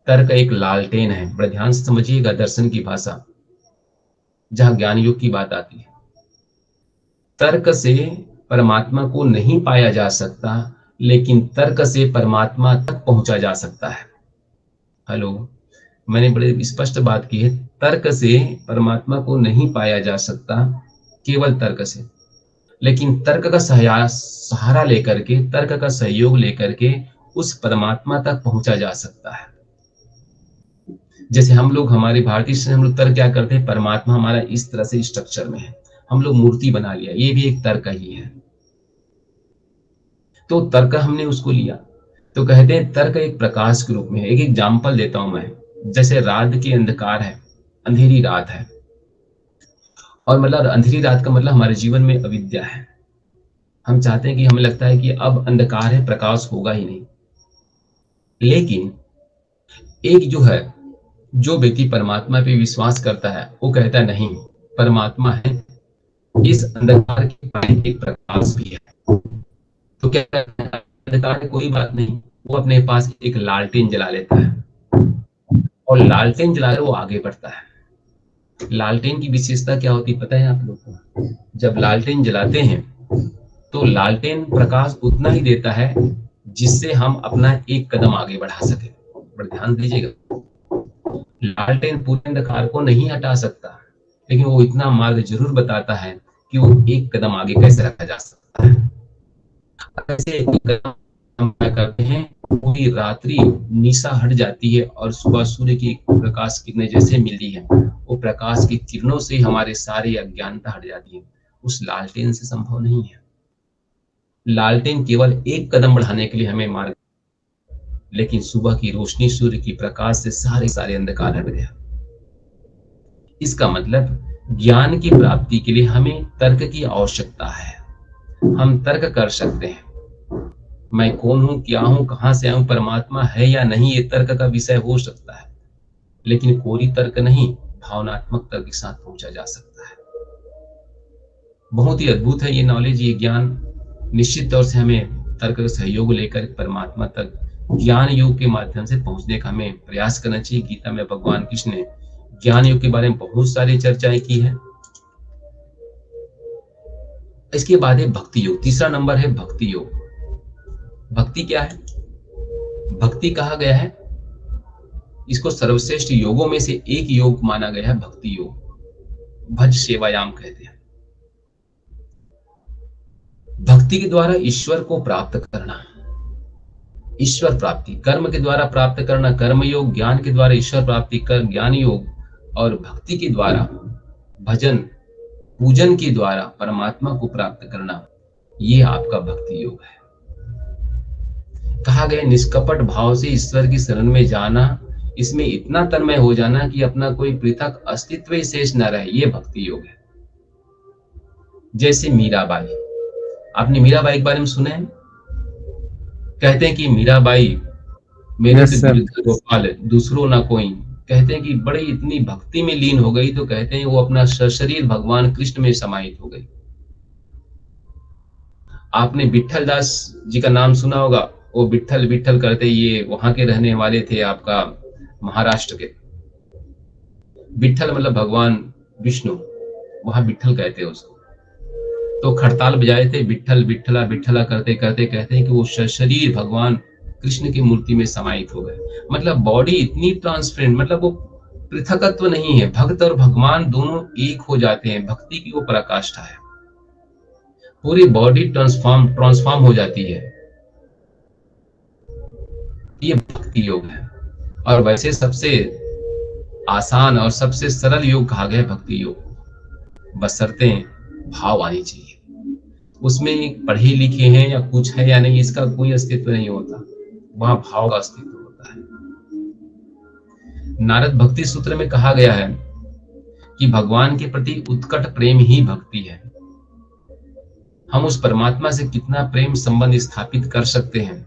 तर्क एक लालटेन है। बड़े ध्यान से समझिएगा दर्शन की भाषा, जहां ज्ञान योग की बात आती है। तर्क से परमात्मा को नहीं पाया जा सकता, लेकिन तर्क से परमात्मा तक पहुंचा जा सकता है। हेलो, मैंने बड़े स्पष्ट बात की है, तर्क से परमात्मा को नहीं पाया जा सकता केवल तर्क से, लेकिन तर्क का सहारा लेकर के, तर्क का सहयोग लेकर के उस परमात्मा तक पहुंचा जा सकता है। जैसे हम लोग, हमारे भारतीय से हम लोग तर्क क्या करते हैं, परमात्मा हमारा इस तरह से स्ट्रक्चर में है, हम लोग मूर्ति बना लिया, ये भी एक तर्क ही है। तो तर्क हमने उसको लिया, तो कहते हैं तर्क एक प्रकाश के रूप में है। एक एग्जाम्पल देता हूं मैं, जैसे रात की अंधकार है, अंधेरी रात है, और मतलब अंधेरी रात का मतलब हमारे जीवन में अविद्या है। हम चाहते हैं कि हमें लगता है कि अब अंधकार है, प्रकाश होगा ही नहीं। लेकिन एक जो है, जो व्यक्ति परमात्मा पे विश्वास करता है, वो कहता है नहीं, परमात्मा है, इस अंधकार के पास एक प्रकाश भी है। तो क्या करता है, अंधकार है कोई बात नहीं, वो अपने पास एक लालटेन जला लेता है, और लालटेन जलाकर वो आगे बढ़ता है। लालटेन की विशेषता क्या होती है पता है आप लोग को? जब लालटेन जलाते हैं तो लालटेन प्रकाश उतना ही देता है जिससे हम अपना एक कदम आगे बढ़ा सके। बड़ा ध्यान दीजिएगा, लालटेन पूरे अंधकार को नहीं हटा सकता, लेकिन वो इतना मार्ग जरूर बताता है कि वो एक कदम आगे कैसे रखा जा सकता है। कैसे एक कदम हम करते हैं, पूरी रात्रि निशा हट जाती है और सुबह सूर्य की प्रकाश किरणें जैसे मिलती है, वो प्रकाश की किरणों से हमारे सारी अज्ञानता हट जाती है। उस लालटेन से संभव नहीं है। लालटेन केवल एक कदम बढ़ाने के लिए हमें मार्ग, लेकिन सुबह की रोशनी सूर्य की प्रकाश से सारे अंधकार हट गया। इसका मतलब ज्ञान की प्राप्ति के लिए हमें तर्क की आवश्यकता है। हम तर्क कर सकते हैं, मैं कौन हूं, क्या हूं, कहां से आऊं, परमात्मा है या नहीं, ये तर्क का विषय हो सकता है, लेकिन कोई तर्क नहीं, भावनात्मक तर्क के साथ पहुंचा जा सकता है। बहुत ही अद्भुत है ये नॉलेज, ये ज्ञान। निश्चित तौर से हमें तर्क का सहयोग लेकर परमात्मा तक ज्ञान योग के माध्यम से पहुंचने का हमें प्रयास करना चाहिए। गीता में भगवान कृष्ण ने ज्ञान योग के बारे में बहुत सारी चर्चाएं की है। इसके बाद है भक्ति योग। तीसरा नंबर है भक्ति योग। भक्ति क्या है? भक्ति कहा गया है, इसको सर्वश्रेष्ठ योगों में से एक योग माना गया है, भक्ति योग। भज सेवायाम कहते हैं। भक्ति के द्वारा ईश्वर को प्राप्त करना, ईश्वर प्राप्ति, कर्म के द्वारा प्राप्त करना कर्म योग, ज्ञान के द्वारा ईश्वर प्राप्ति कर ज्ञान योग, और भक्ति के द्वारा भजन पूजन के द्वारा परमात्मा को प्राप्त करना, ये आपका भक्ति योग है। कहा गया निष्कपट भाव से ईश्वर की शरण में जाना, इसमें इतना तन्मय हो जाना कि अपना कोई पृथक अस्तित्व ही शेष न रहे, ये भक्ति योग है। जैसे मीराबाई, आपने मीराबाई के बारे में सुना है? कहते हैं कि मीराबाई मेरे से गोपाल दूसरो ना कोई, कहते हैं कि बड़ी इतनी भक्ति में लीन हो गई, तो कहते हैं वो अपना शरीर भगवान कृष्ण में समाहित हो गई। आपने विट्ठल दास जी का नाम सुना होगा, वो विट्ठल विट्ठल करते, ये वहां के रहने वाले थे, आपका महाराष्ट्र के। विट्ठल मतलब भगवान विष्णु, वहां विट्ठल कहते हैं उसको। तो खड़ताल बजाए थे, विट्ठल विट्ठला विट्ठला करते करते कहते हैं कि वो शरीर भगवान कृष्ण की मूर्ति में समाहित हो गए। मतलब बॉडी इतनी ट्रांसपेरेंट, मतलब वो पृथकत्व नहीं है, भक्त और भगवान दोनों एक हो जाते हैं। भक्ति की वो पराकाष्ठा है, पूरी बॉडी ट्रांसफॉर्म हो जाती है, ये भक्ति योग है। और वैसे सबसे आसान और सबसे सरल योग कहा गया है भक्ति योग, बशर्ते भाव आनी चाहिए। उसमें पढ़े लिखे हैं या कुछ है या नहीं, इसका कोई अस्तित्व नहीं होता, वहां भाव का अस्तित्व होता है। नारद भक्ति सूत्र में कहा गया है कि भगवान के प्रति उत्कट प्रेम ही भक्ति है। हम उस परमात्मा से कितना प्रेम संबंध स्थापित कर सकते हैं,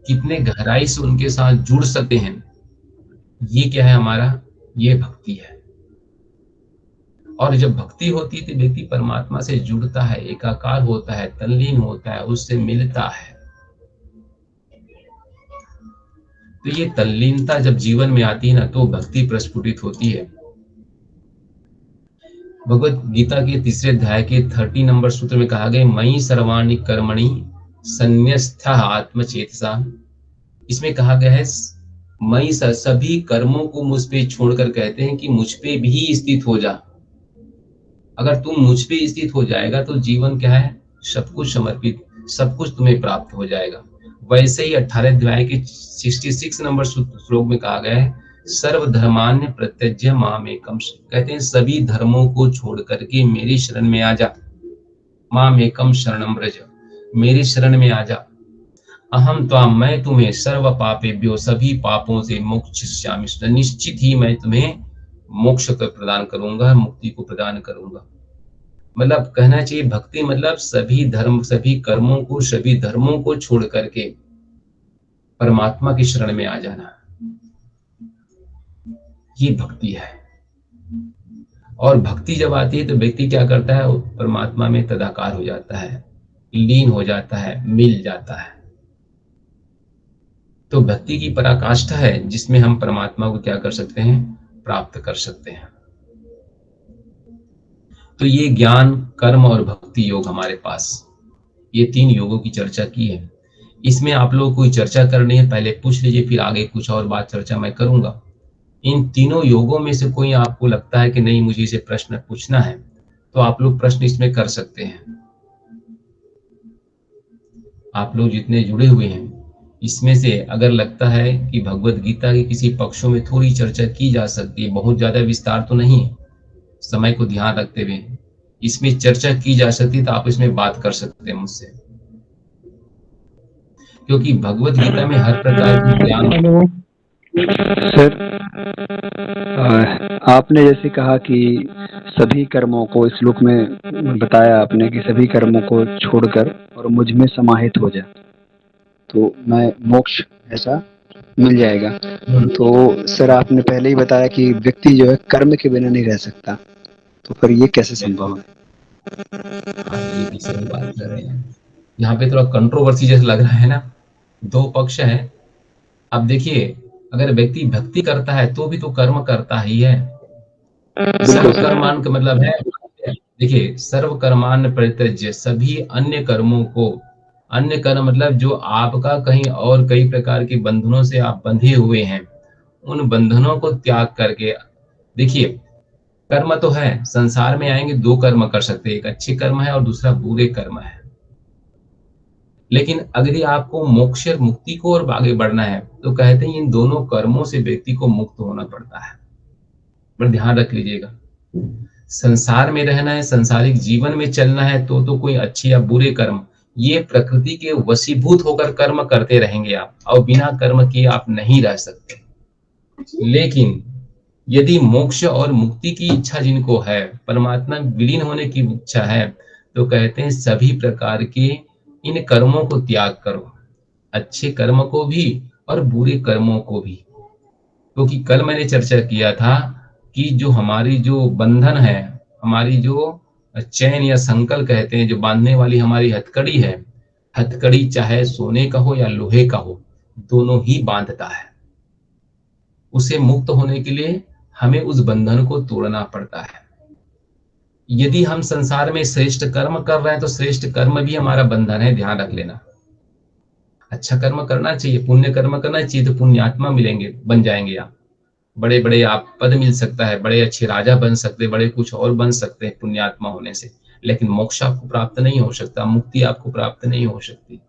कितने गहराई से उनके साथ जुड़ सकते हैं, ये क्या है हमारा, ये भक्ति है। और जब भक्ति होती है तो व्यक्ति परमात्मा से जुड़ता है, एकाकार होता है, तल्लीन होता है, उससे मिलता है। तो ये तल्लीनता जब जीवन में आती है ना, तो भक्ति प्रस्फुटित होती है। भगवत गीता के 3 अध्याय के 30 नंबर सूत्र में कहा गया, मयि सर्वाणि कर्मणि संन्यस्तः आत्मचेतसा। इसमें कहा गया है मयि, सभी कर्मों को मुझ पे छोड़कर, कहते हैं कि मुझ पे भी स्थित हो जा। अगर तुम मुझ पे स्थित हो जाएगा तो जीवन क्या है, सब कुछ समर्पित, सब कुछ तुम्हें प्राप्त हो जाएगा। वैसे ही 18 अध्याय के 66 नंबर श्लोक में कहा गया है, सर्वधर्मान्य प्रत्यज्य मामेकम, कहते हैं सभी धर्मों को छोड़ करके मेरी शरण में आ जा। मामेकम शरणम व्रज, मेरी शरण में आ जा। अहम त्वाम, मैं तुम्हें सर्व पापेभ्यो, सभी पापों से मोक्षयिष्यामि, निश्चित ही मैं तुम्हें मोक्ष को प्रदान करूंगा, मुक्ति को प्रदान करूंगा। मतलब कहना चाहिए भक्ति मतलब सभी धर्म, सभी कर्मों को, सभी धर्मों को छोड़ करके परमात्मा की शरण में आ जाना, ये भक्ति है। और भक्ति जब आती है तो व्यक्ति क्या करता है, परमात्मा में तदाकार हो जाता है, लीन हो जाता है, मिल जाता है। तो भक्ति की पराकाष्ठा है जिसमें हम परमात्मा को क्या कर सकते हैं, प्राप्त कर सकते हैं। तो ये ज्ञान, कर्म और भक्ति योग हमारे पास, ये 3 योगों की चर्चा की है। इसमें आप लोग कोई चर्चा करनी है पहले पूछ लीजिए, फिर आगे कुछ और बात चर्चा मैं करूँगा। इन तीनों योगों में से कोई आपको लगता है कि नहीं मुझे इसे प्रश्न पूछना है, तो आप लोग प्रश्न इसमें कर सकते हैं। आप लोग जितने जुड़े हुए हैं, इसमें से अगर लगता है कि भगवत गीता के किसी पक्षों में थोड़ी चर्चा की जा सकती है, बहुत ज़्यादा विस्तार तो नहीं है, समय को ध्यान रखते हुए इसमें चर्चा की जा सकती है, तो आप इसमें बात कर सकते हैं मुझसे। क्योंकि भगवत गीता में हर प्रकार की ज्ञान। सर, आपने जैसे कहा कि सभी कर्मों को, इस श्लोक में बताया आपने कि सभी कर्मों को छोड़कर और मुझ में समाहित हो जा, तो मैं मोक्ष ऐसा मिल जाएगा। तो सर आपने पहले ही बताया कि व्यक्ति जो है कर्म के बिना नहीं रह सकता, तो फिर ये कैसे संभव है? ये भी सही बात कर रहे हैं। यहाँ पे थोड़ा कंट्रोवर्सी जैसा लग रहा है ना, दो पक्ष है। अब देखिए, अगर व्यक्ति भक्ति करता है तो भी तो कर्म करता ही है। सर्व कर्मान का मतलब है, देखिए, सर्व कर्मान परित्यज्य, सभी अन्य कर्मों को, अन्य कर्म मतलब जो आपका कहीं और कई प्रकार के बंधनों से आप बंधे हुए हैं, उन बंधनों को त्याग करके, देखिए कर्म तो है, संसार में आएंगे दो कर्म कर सकते हैं, एक अच्छे कर्म है और दूसरा बुरे कर्म है। लेकिन अगर आपको मोक्ष और मुक्ति को और आगे बढ़ना है तो कहते हैं इन दोनों कर्मों से व्यक्ति को मुक्त होना पड़ता है। पर ध्यान रख लीजिएगा, संसार में रहना है, संसारिक जीवन में चलना है तो कोई अच्छे या बुरे कर्म, ये प्रकृति के वशीभूत होकर कर्म करते रहेंगे आप, और बिना कर्म किए आप नहीं रह सकते। लेकिन यदि मोक्ष और मुक्ति की इच्छा जिनको है, परमात्मा विलीन होने की इच्छा है, तो कहते हैं सभी प्रकार के इन कर्मों को त्याग करो, अच्छे कर्म को भी और बुरे कर्मों को भी। क्योंकि कल मैंने चर्चा किया था कि जो हमारी जो बंधन है, हमारी जो चैन या संकल कहते हैं, जो बांधने वाली हमारी हथकड़ी है, हथकड़ी चाहे सोने का हो या लोहे का हो, दोनों ही बांधता है। उसे मुक्त होने के लिए हमें उस बंधन को तोड़ना पड़ता है। यदि हम संसार में श्रेष्ठ कर्म कर रहे हैं तो श्रेष्ठ कर्म भी हमारा बंधन है, ध्यान रख लेना। अच्छा कर्म करना चाहिए, पुण्य कर्म करना चाहिए, तो पुण्यात्मा मिलेंगे, बन जाएंगे आप, बड़े बड़े आप पद मिल सकता है, बड़े अच्छे राजा बन सकते, बड़े कुछ और बन सकते हैं पुण्यात्मा होने से। लेकिन मोक्ष आपको प्राप्त नहीं हो सकता, मुक्ति आपको प्राप्त नहीं हो सकती।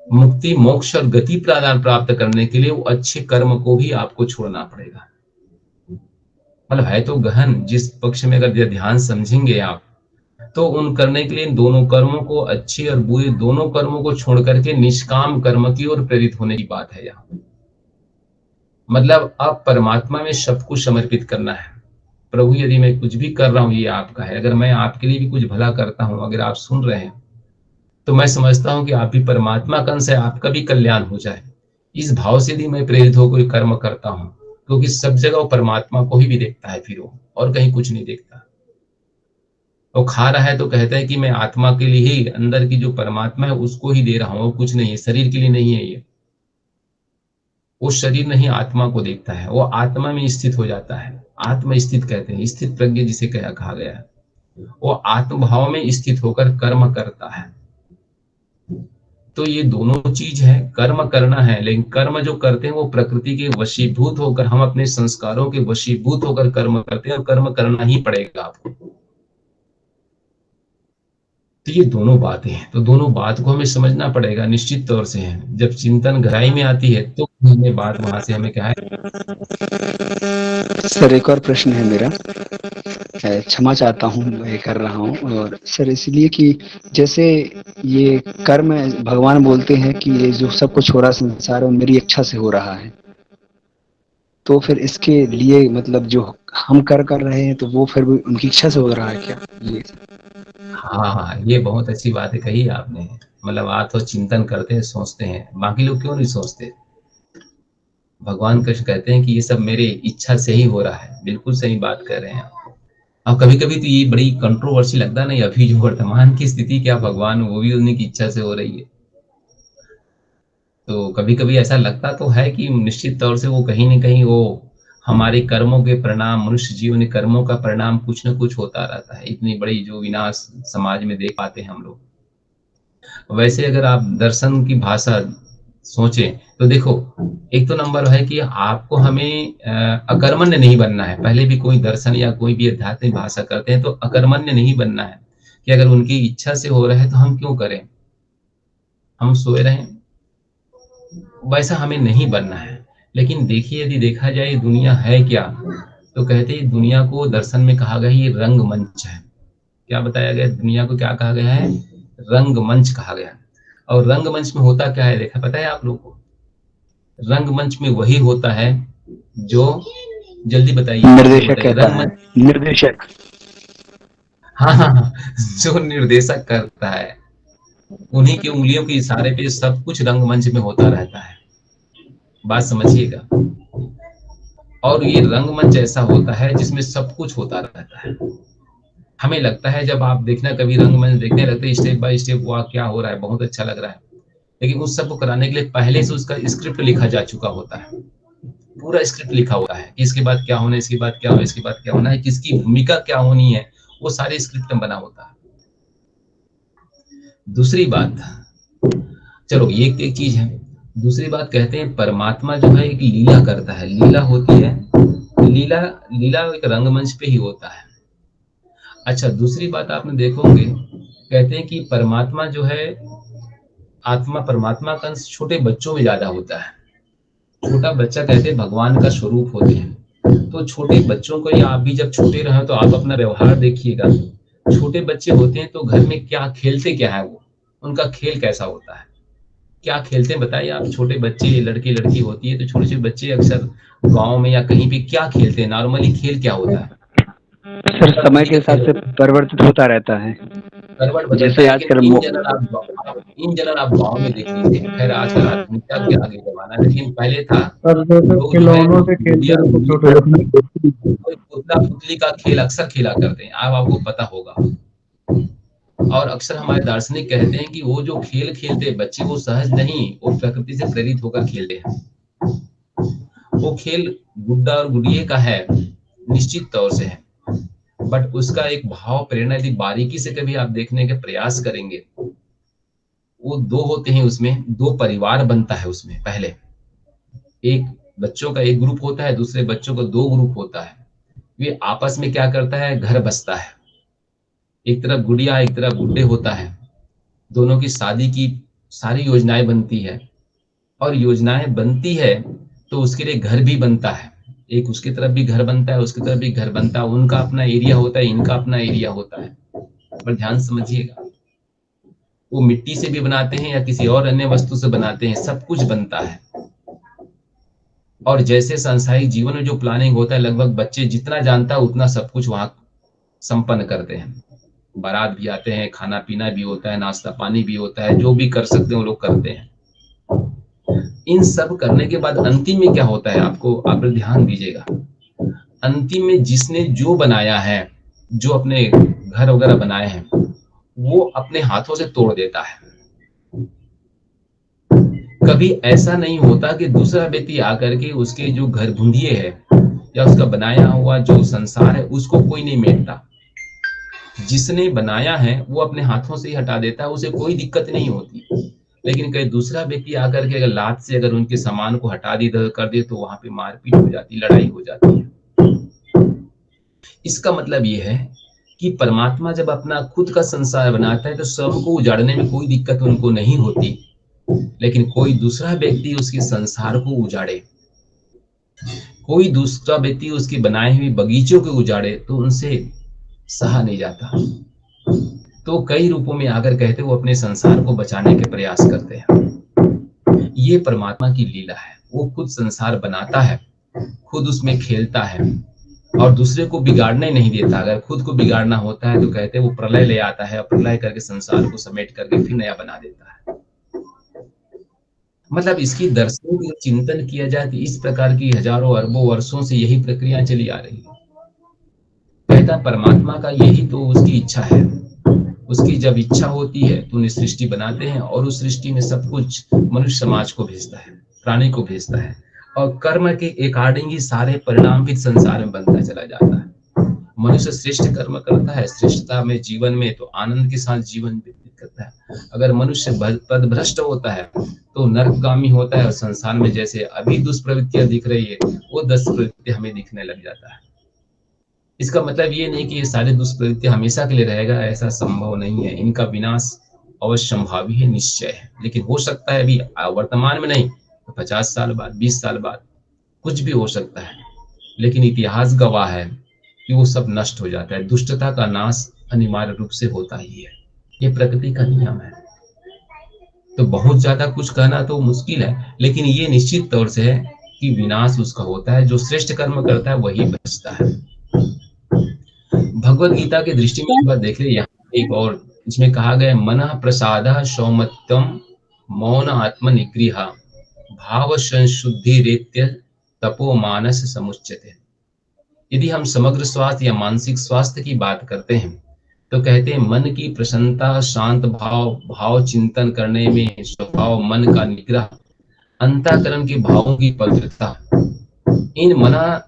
मुक्ति, मोक्ष और गति प्रदान प्राप्त करने के लिए वो अच्छे कर्म को भी आपको छोड़ना पड़ेगा। मतलब है तो गहन, जिस पक्ष में अगर ध्यान समझेंगे आप, तो उन करने के लिए इन दोनों कर्मों को, अच्छे और बुरे दोनों कर्मों को छोड़ करके निष्काम कर्म की ओर प्रेरित होने की बात है यहाँ। मतलब अब परमात्मा में सब कुछ समर्पित करना है। प्रभु यदि मैं कुछ भी कर रहा हूँ ये आपका है, अगर मैं आपके लिए भी कुछ भला करता हूँ, अगर आप सुन रहे हैं, तो मैं समझता हूँ कि आप भी परमात्मा का अंश है, आपका भी कल्याण हो जाए। इस भाव से यदि मैं प्रेरित होकर कर्म करता हूँ, क्योंकि सब जगह वो परमात्मा को ही भी देखता है, फिर वो और कहीं कुछ नहीं देखता। वो खा रहा है तो कहता है कि मैं आत्मा के लिए ही, अंदर की जो परमात्मा है उसको ही दे रहा हूँ, वो कुछ नहीं है, शरीर के लिए नहीं है ये। वो शरीर नहीं आत्मा को देखता है, वो आत्मा में स्थित हो जाता है। आत्म स्थित कहते हैं, स्थित प्रज्ञ जिसे कहा गया है, वो आत्मभाव में स्थित होकर कर्म करता है। तो ये दोनों चीज है, कर्म करना है, लेकिन कर्म जो करते हैं वो प्रकृति के वशीभूत होकर, हम अपने संस्कारों के वशीभूत होकर कर्म करते हैं, और कर्म करना ही पड़ेगा आपको। तो ये दोनों बातें हैं, तो दोनों बात को हमें समझना पड़ेगा, निश्चित तौर से है। जब चिंतन गहराई में आती है तो हमें बात वहां से हमें क्या है। सर एक और प्रश्न है मेरा, क्षमा चाहता हूँ मैं ये कर रहा हूँ, और सर इसलिए कि जैसे ये कर्म भगवान बोलते हैं कि ये जो सब कुछ हो रहा संसार में मेरी इच्छा से हो रहा है, तो फिर इसके लिए मतलब जो हम कर रहे हैं तो वो फिर भी उनकी इच्छा से हो रहा है क्या? ये हाँ, ये बहुत अच्छी बात है कही आपने। मतलब आप तो चिंतन करते हैं, सोचते हैं, बाकी लोग क्यों नहीं सोचते। भगवान कृष्ण कहते हैं कि ये सब मेरे इच्छा से ही हो रहा है, बिल्कुल सही बात कर रहे हैं आप। अब कभी कभी तो ये बड़ी कंट्रोवर्सी लगता नहीं, अभी जो वर्तमान की स्थिति क्या भगवान वो भी उन्हीं की इच्छा से हो रही है। तो कभी कभी ऐसा लगता तो है कि निश्चित तौर से वो कहीं ना कहीं वो हमारे कर्मों के परिणाम, मनुष्य जीवन कर्मों का परिणाम कुछ न कुछ होता रहता है। इतनी बड़ी जो विनाश समाज में देख पाते हैं हम लोग। वैसे अगर आप दर्शन की भाषा सोचें तो देखो, एक तो नंबर है कि आपको हमें अकर्मण्य नहीं बनना है। पहले भी कोई दर्शन या कोई भी आध्यात्मिक भाषा करते हैं तो अकर्मण्य नहीं बनना है, कि अगर उनकी इच्छा से हो रहा है तो हम क्यों करें, हम सोए रहें, वैसा हमें नहीं बनना है। लेकिन देखिए, यदि देखा जाए दुनिया है क्या, तो कहते हैं दुनिया को दर्शन में कहा गया ये रंगमंच है। क्या बताया गया, दुनिया को क्या कहा गया है, रंगमंच कहा गया। और रंगमंच में होता क्या है, देखा पता है आप लोगों को, रंगमंच में वही होता है जो, जल्दी बताइए, निर्देशक कहता है, निर्देशक। हाँ हाँ हाँ, जो निर्देशक करता है, उन्हीं की उंगलियों के इशारे पे सब कुछ रंगमंच में होता रहता है। बात समझिएगा। और ये रंगमंच ऐसा होता है जिसमें सब कुछ होता रहता है। हमें लगता है, जब आप देखना कभी रंगमंच देखने लगते हैं, स्टेप बाय स्टेप वाह क्या हो रहा है, बहुत अच्छा लग रहा है, लेकिन उस सब को कराने के लिए पहले से उसका स्क्रिप्ट लिखा जा चुका होता है। पूरा स्क्रिप्ट लिखा हुआ है कि इसके बाद क्या होना है, इसके बाद क्या होना है, इसके बाद क्या होना है, किसकी भूमिका क्या होनी है, वो सारे स्क्रिप्ट में बना होता है। दूसरी बात, चलो ये एक चीज है। दूसरी बात, कहते हैं परमात्मा जो है एक लीला करता है, लीला होती है, लीला लीला एक रंगमंच पे ही होता है। अच्छा, दूसरी बात आपने देखोगे, कहते हैं कि परमात्मा जो है, आत्मा परमात्मा का अंश छोटे बच्चों में ज्यादा होता है। छोटा बच्चा कहते हैं भगवान का स्वरूप होते हैं। तो छोटे बच्चों को, या आप भी जब छोटे रहे तो आप अपना व्यवहार देखिएगा। छोटे बच्चे होते हैं तो घर में क्या खेलते, क्या है वो, उनका खेल कैसा होता है, क्या खेलते हैं बताइए आप। छोटे बच्चे, लड़के लड़की होती है तो छोटे छोटे बच्चे अक्सर गांव में या कहीं भी क्या खेलते हैं, नॉर्मली खेल क्या होता है सर, समय के हिसाब से परिवर्तित होता रहता है। जैसे आजकल इन जनरल आप गाँव में देख लीजिए। खैर आजकल आधुनिकता के आगे जमाना है, लेकिन पहले था लोग जो है पुतला पुतली का खेल अक्सर खेला करते हैं, अब आपको पता होगा। और अक्सर हमारे दार्शनिक कहते हैं कि वो जो खेल खेलते बच्चे, वो सहज नहीं, वो प्रकृति से प्रेरित होकर खेलते हैं। वो खेल गुड्डा और गुड़िए का है, निश्चित तौर से है, बट उसका एक भाव प्रेरणा यदि बारीकी से कभी आप देखने के प्रयास करेंगे, वो दो होते हैं, उसमें दो परिवार बनता है। उसमें पहले एक बच्चों का एक ग्रुप होता है, दूसरे बच्चों का दो ग्रुप होता है। वे आपस में क्या करता है, घर बसता है। एक तरफ गुड़िया, एक तरफ गुड्डे होता है। दोनों की शादी की सारी योजनाएं बनती है, और योजनाएं बनती है तो उसके लिए घर भी बनता है। एक उसकी तरफ भी घर बनता है, उसकी तरफ भी घर बनता है। उनका अपना एरिया होता है, इनका अपना एरिया होता है। पर ध्यान समझिएगा, वो मिट्टी से भी बनाते हैं या किसी और अन्य वस्तु से बनाते हैं, सब कुछ बनता है। और जैसे सांसारिक जीवन में जो प्लानिंग होता है, लगभग बच्चे जितना जानता है उतना सब कुछ वहां संपन्न करते हैं। बारात भी आते हैं, खाना पीना भी होता है, नाश्ता पानी भी होता है, जो भी कर सकते हैं वो लोग करते हैं। इन सब करने के बाद अंतिम में क्या होता है, आप ध्यान दीजिएगा। अंतिम में जिसने जो बनाया है, जो अपने घर वगैरह बनाए हैं, वो अपने हाथों से तोड़ देता है। कभी ऐसा नहीं होता कि दूसरा व्यक्ति आकर के उसके जो घर भूंडिए है या उसका बनाया हुआ जो संसार है, उसको कोई नहीं मेटता। जिसने बनाया है वो अपने हाथों से ही हटा देता है, उसे कोई दिक्कत नहीं होती। लेकिन कहीं दूसरा व्यक्ति आकर के अगर लात से अगर उनके सामान को हटा दी कर दे तो वहां पे मारपीट हो जाती, लड़ाई हो जाती है। इसका मतलब ये है कि परमात्मा जब अपना खुद का संसार बनाता है तो स्वयं को उजाड़ने में कोई दिक्कत उनको नहीं होती, लेकिन कोई दूसरा व्यक्ति उसके संसार को उजाड़े, कोई दूसरा व्यक्ति उसके बनाए हुए बगीचों को उजाड़े, तो उनसे सहा नहीं जाता। तो कई रूपों में आकर कहते वो अपने संसार को बचाने के प्रयास करते हैं। ये परमात्मा की लीला है। वो खुद संसार बनाता है, खुद उसमें खेलता है और दूसरे को बिगाड़ने नहीं देता। अगर खुद को बिगाड़ना होता है तो कहते वो प्रलय ले आता है और प्रलय करके संसार को समेट करके फिर नया बना देता है। मतलब इसकी दर्शन की चिंतन किया जाए तो इस प्रकार की हजारों अरबों वर्षों से यही प्रक्रिया चली आ रही है। कहता परमात्मा का यही तो उसकी इच्छा है। उसकी जब इच्छा होती है तो उन्हें सृष्टि बनाते हैं और उस सृष्टि में सब कुछ मनुष्य समाज को भेजता है, प्राणी को भेजता है, और कर्म के अकॉर्डिंग ही सारे परिणाम भी संसार में बनता चला जाता है। मनुष्य श्रेष्ठ कर्म करता है, श्रेष्ठता में जीवन में तो आनंद के साथ जीवन व्यतीत करता सकता है। अगर मनुष्य पदभ्रष्ट होता है तो नरकगामी होता है, और संसार में जैसे अभी दुष्प्रवृत्तियां दिख रही है वो 10 प्रवृत्ति हमें दिखने लग जाता है। इसका मतलब ये नहीं कि ये सारे दुष्प्रवृत्तियां हमेशा के लिए रहेगा, ऐसा संभव नहीं है। इनका विनाश अवश्यंभावी है, निश्चय है, लेकिन हो सकता है अभी वर्तमान में नहीं तो 50 साल बाद, 20 साल बाद कुछ भी हो सकता है। लेकिन इतिहास गवाह है कि वो सब नष्ट हो जाता है। दुष्टता का नाश अनिवार्य रूप से होता ही है, ये प्रकृति का नियम है। तो बहुत ज्यादा कुछ कहना तो मुश्किल है, लेकिन ये निश्चित तौर से है कि विनाश उसका होता है। जो श्रेष्ठ कर्म करता है वही बचता है। भगवत गीता की दृष्टि में एक बात देख ले, यहाँ एक और इसमें कहा गया, मन प्रसाद सौमत्यम मौन आत्म निगृह भाव संशुद्धि रेत्य तपो मानस समुच्यते। यदि हम समग्र स्वास्थ्य या मानसिक स्वास्थ्य की बात करते हैं तो कहते हैं मन की प्रसन्नता, शांत भाव चिंतन करने में स्वभाव, मन का निग्रह, अंतःकरण के भावों की पवित्रता, इन मना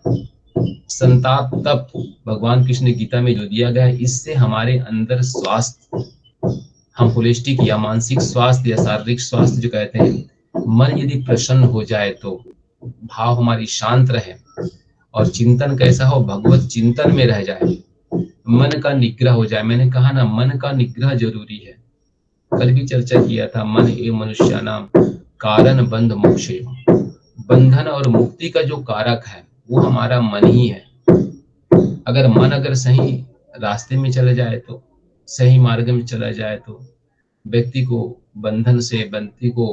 संताप तप भगवान कृष्ण ने गीता में जो दिया गया है, इससे हमारे अंदर स्वास्थ्य, हम होलिस्टिक या मानसिक स्वास्थ्य या शारीरिक स्वास्थ्य जो कहते हैं, मन यदि प्रसन्न हो जाए तो भाव हमारी शांत रहे और चिंतन कैसा हो, भगवत चिंतन में रह जाए, मन का निग्रह हो जाए। मैंने कहा ना, मन का निग्रह जरूरी है। कल भी चर्चा किया था, मन एवं मनुष्य नाम कारण बंध मोक्षे। बंधन और मुक्ति का जो कारक है वो हमारा मन ही है। अगर मन सही रास्ते में चला जाए तो, सही मार्ग में चला जाए तो व्यक्ति को बंधन से, व्यक्ति को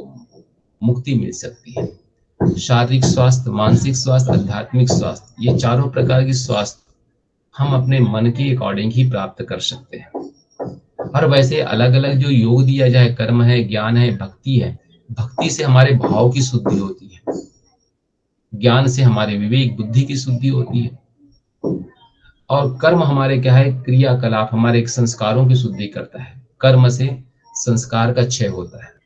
मुक्ति मिल सकती है। शारीरिक स्वास्थ्य, मानसिक स्वास्थ्य, आध्यात्मिक स्वास्थ्य, ये चारों प्रकार की स्वास्थ्य हम अपने मन के अकॉर्डिंग ही प्राप्त कर सकते हैं। और वैसे अलग अलग जो योग दिया जाए, कर्म है, ज्ञान है, भक्ति है, भक्ति से हमारे भाव की शुद्धि होती है, ज्ञान से हमारे विवेक बुद्धि की शुद्धि होती है, और कर्म हमारे क्या है, क्रियाकलाप हमारे संस्कारों की शुद्धि करता है। कर्म से संस्कार का क्षय होता है।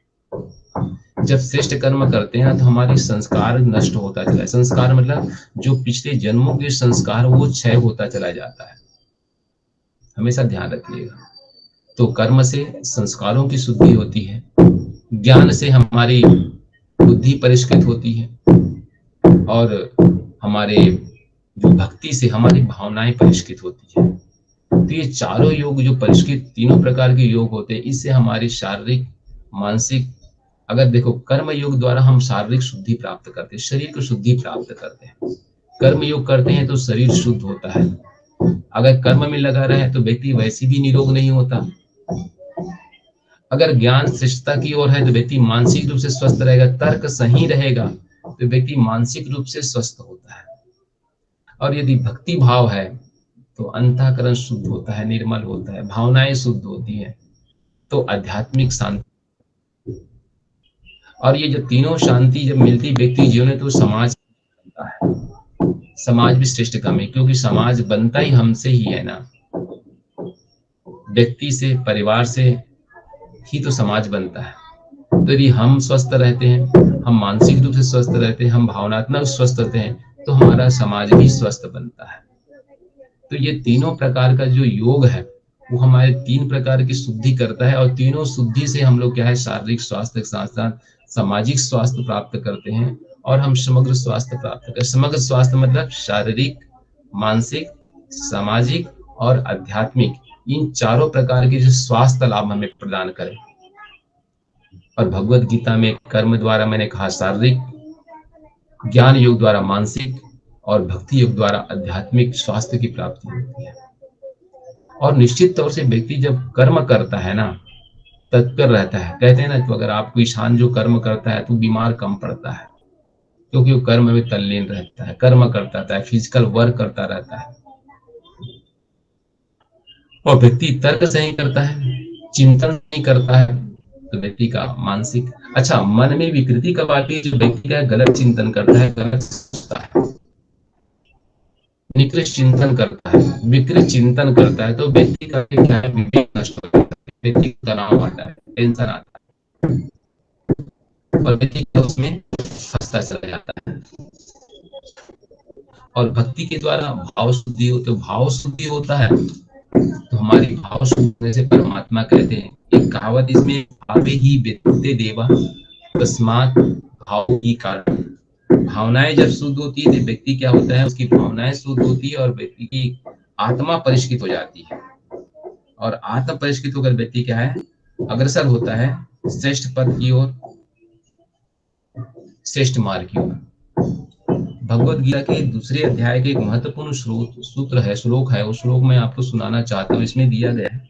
जब श्रेष्ठ कर्म करते हैं तो हमारी संस्कार नष्ट होता चला है। संस्कार मतलब जो पिछले जन्मों के संस्कार, वो क्षय होता चला जाता है, हमेशा ध्यान रखिएगा। तो कर्म से संस्कारों की शुद्धि होती है, ज्ञान से हमारी बुद्धि परिष्कृत होती है, और हमारे जो भक्ति से हमारी भावनाएं परिष्कृत होती है। तो ये चारों योग जो परिष्कृत, तीनों प्रकार के योग होते हैं, इससे हमारी शारीरिक, मानसिक, अगर देखो कर्म योग द्वारा हम शारीरिक शुद्धि प्राप्त करते हैं, शरीर को शुद्धि प्राप्त करते हैं। कर्म योग करते हैं तो शरीर शुद्ध होता है। अगर कर्म में लगा रहे तो व्यक्ति वैसे भी निरोग नहीं होता। अगर ज्ञान श्रेष्ठता की ओर है तो व्यक्ति मानसिक रूप से स्वस्थ रहेगा, तर्क सही रहेगा तो व्यक्ति मानसिक रूप से स्वस्थ होता है। और यदि भक्ति भाव है तो अंतःकरण शुद्ध होता है, निर्मल होता है, भावनाएं शुद्ध होती है, तो आध्यात्मिक शांति। और ये जो तीनों शांति जब मिलती व्यक्ति जीवन में, तो समाज बनता है। समाज भी श्रेष्ठ काम है, क्योंकि समाज बनता ही हमसे ही है ना, व्यक्ति से, परिवार से ही तो समाज बनता है। तो यदि हम स्वस्थ रहते हैं, हम मानसिक रूप से स्वस्थ रहते हैं, हम भावनात्मक स्वस्थ रहते हैं, तो हमारा समाज भी स्वस्थ बनता है। तो ये तीनों प्रकार का जो योग है वो हमारे 3 प्रकार की शुद्धि करता है, और तीनों शुद्धि से हम लोग क्या है, शारीरिक स्वास्थ्य के साथ साथ सामाजिक स्वास्थ्य प्राप्त करते हैं, और हम समग्र स्वास्थ्य प्राप्त करते हैं। समग्र स्वास्थ्य मतलब शारीरिक, मानसिक, सामाजिक और आध्यात्मिक, इन चारों प्रकार के जो स्वास्थ्य लाभ हमें प्रदान करें। और भगवत गीता में कर्म द्वारा, मैंने कहा शारीरिक, ज्ञान योग द्वारा मानसिक, और भक्ति योग द्वारा आध्यात्मिक स्वास्थ्य की प्राप्ति होती है। और निश्चित तौर से व्यक्ति जब कर्म करता है ना, तत्पर रहता है। कहते हैं ना, तो अगर आप कोई इंसान जो कर्म करता है तो बीमार कम पड़ता है, क्योंकि वो कर्म में तल्लीन रहता है, कर्म करता रहता है, फिजिकल वर्क करता रहता है। और व्यक्ति तर्क से नहीं करता है, चिंतन नहीं करता है, तो व्यक्ति का मानसिक, अच्छा, मन में विकृति कब आती है? जो व्यक्ति का गलत चिंतन करता है, गलत सोचता है, निकृष्ट चिंतन करता है, विकृत चिंतन करता है, तो व्यक्ति का क्या है, विवेक नष्ट हो जाता है, व्यक्ति को तनाव आता है, टेंशन आता है, और व्यक्ति उसमें फंसता चला जाता है। और भक्ति के द्वारा भाव शुद्धि हो, तो भाव शुद्धि होता है, तो हमारी भाव शुद्धि से परमात्मा कहते हैं एक कहावत इसमें, भावे ही विद्यते देवा तस्मात् भाव ही कारण। भावनाएं जब शुद्ध होती है तो व्यक्ति क्या होता है, उसकी भावनाएं शुद्ध होती है और व्यक्ति की आत्मा परिष्कृत हो जाती है, और आत्मा परिष्कृत होकर व्यक्ति क्या है, अग्रसर होता है श्रेष्ठ पद की ओर, श्रेष्ठ मार्ग की ओर। भगवत गीता के दूसरे अध्याय के एक महत्वपूर्ण श्लोक है, उस श्लोक में आपको सुनाना चाहता हूँ। इसमें दिया गया है,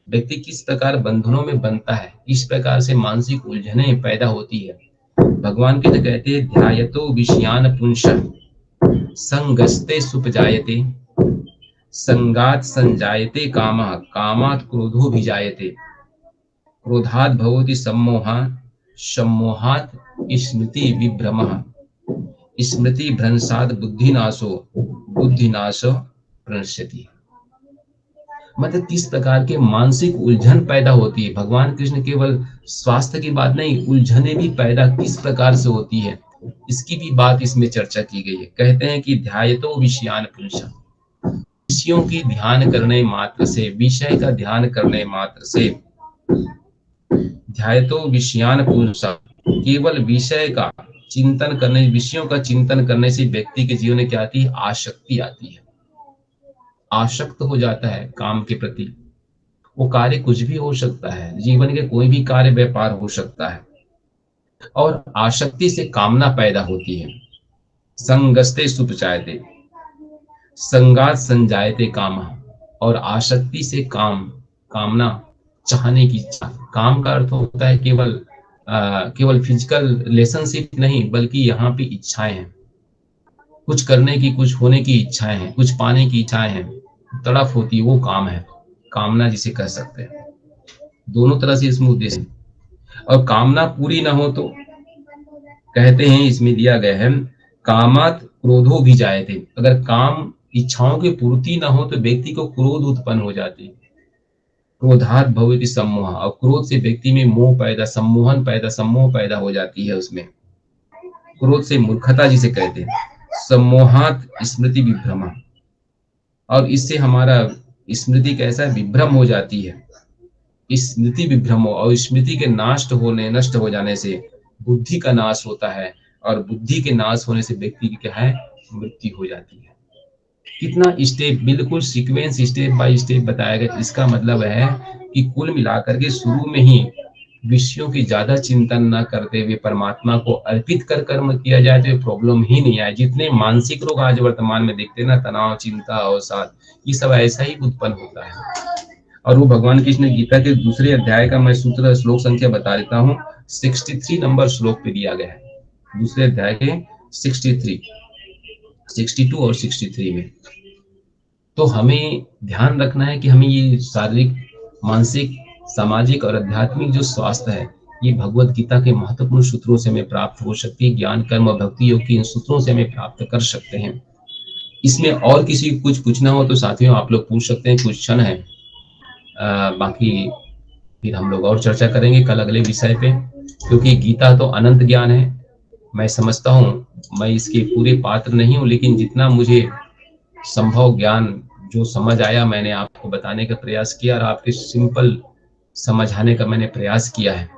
व्यक्ति किस प्रकार बंधनों में बनता है, किस प्रकार से मानसिक उलझनें पैदा होती है। भगवान कृष्ण कहते हैं, ध्यायतो विषयान पुंसः संगस्ते सुपजायते संगात संजायते कामः कामात् क्रोधो भिजायते क्रोधात् भवति सम्मोहात् सम्मोहात् स्मृति विभ्रमः स्मृति भ्रंशात् बुद्धिनाशो बुद्धिनाशो प्रणश्यति। मतलब किस प्रकार के मानसिक उलझन पैदा होती है। भगवान कृष्ण केवल स्वास्थ्य की बात नहीं, उलझने भी पैदा किस प्रकार से होती है, इसकी भी बात इसमें चर्चा की गई है। कहते हैं कि ध्यायतो विषयान पुंसः, विषयों की ध्यान करने मात्र से, विषय का ध्यान करने मात्र से, ध्यायतो विषयान पुंसः, केवल विषय का चिंतन करने, विषयों का चिंतन करने से व्यक्ति के जीवन में क्या आती है, आसक्ति आती है, आसक्त हो जाता है काम के प्रति। वो कार्य कुछ भी हो सकता है, जीवन के कोई भी कार्य व्यापार हो सकता है, और आसक्ति से कामना पैदा होती है। संगस्ते सुपचायते, संगात संजायते कामः, और आसक्ति से कामना, चाहने की इच्छा। काम का अर्थ होता है केवल फिजिकल रिलेशनशिप नहीं, बल्कि यहाँ पे इच्छाएं हैं, कुछ करने की, कुछ होने की इच्छाएं हैं, कुछ पाने की इच्छाएं हैं, तड़प होती है, वो काम है, कामना जिसे कह सकते हैं। दोनों तरह से इसमें उद्देश्य है। और कामना पूरी ना हो तो कहते हैं, इसमें दिया गया है, कामात क्रोधो भी जायते, अगर काम इच्छाओं की पूर्ति ना हो तो व्यक्ति को क्रोध उत्पन्न हो जाती है। क्रोधात् भवति सम्मोह, और क्रोध से व्यक्ति में मोह पैदा, सम्मोह पैदा हो जाती है उसमें। क्रोध से मूर्खता जिसे कहते हैं। सम्मोहात् स्मृति विभ्रम, और इससे हमारा स्मृति कैसा विभ्रम हो जाती है। स्मृति विभ्रम, और स्मृति के नष्ट हो जाने से बुद्धि का नाश होता है, और बुद्धि के नाश होने से व्यक्ति की क्या है, मृत्यु हो जाती है। कितना स्टेप, बिल्कुल सीक्वेंस, स्टेप बाय स्टेप बताया गया। इसका मतलब है कि कुल मिलाकर के शुरू में ही विषयों की ज्यादा चिंतन न करते हुए परमात्मा को अर्पित कर कर्म किया जाए तो ये प्रॉब्लम ही नहीं आए। जितने मानसिक रोग आज वर्तमान में देखते हैं ना, तनाव, चिंता, अवसाद, ये सब ऐसा ही उत्पन्न होता है। और वो भगवान कृष्ण गीता के दूसरे अध्याय का मैं सूत्र श्लोक संख्या बता देता हूँ, 63 नंबर श्लोक पे दिया गया है, दूसरे अध्याय के 62 और 63 में। तो हमें ध्यान रखना है कि हमें ये शारीरिक, मानसिक, सामाजिक और आध्यात्मिक जो स्वास्थ्य है, ये भगवत गीता के महत्वपूर्ण सूत्रों से हमें प्राप्त हो सकती है। ज्ञान, कर्म और भक्ति योग के इन सूत्रों से हमें प्राप्त कर सकते हैं। इसमें और किसी को कुछ पूछना हो तो साथियों आप लोग पूछ सकते हैं, कुछ क्षण है, बाकी फिर हम लोग और चर्चा करेंगे कल अगले विषय पे, क्योंकि गीता तो अनंत ज्ञान है। मैं समझता हूँ मैं इसके पूरे पात्र नहीं हूँ, लेकिन जितना मुझे संभव ज्ञान जो समझ आया मैंने आपको बताने का प्रयास किया, और आपके सिंपल समझाने का मैंने प्रयास किया है।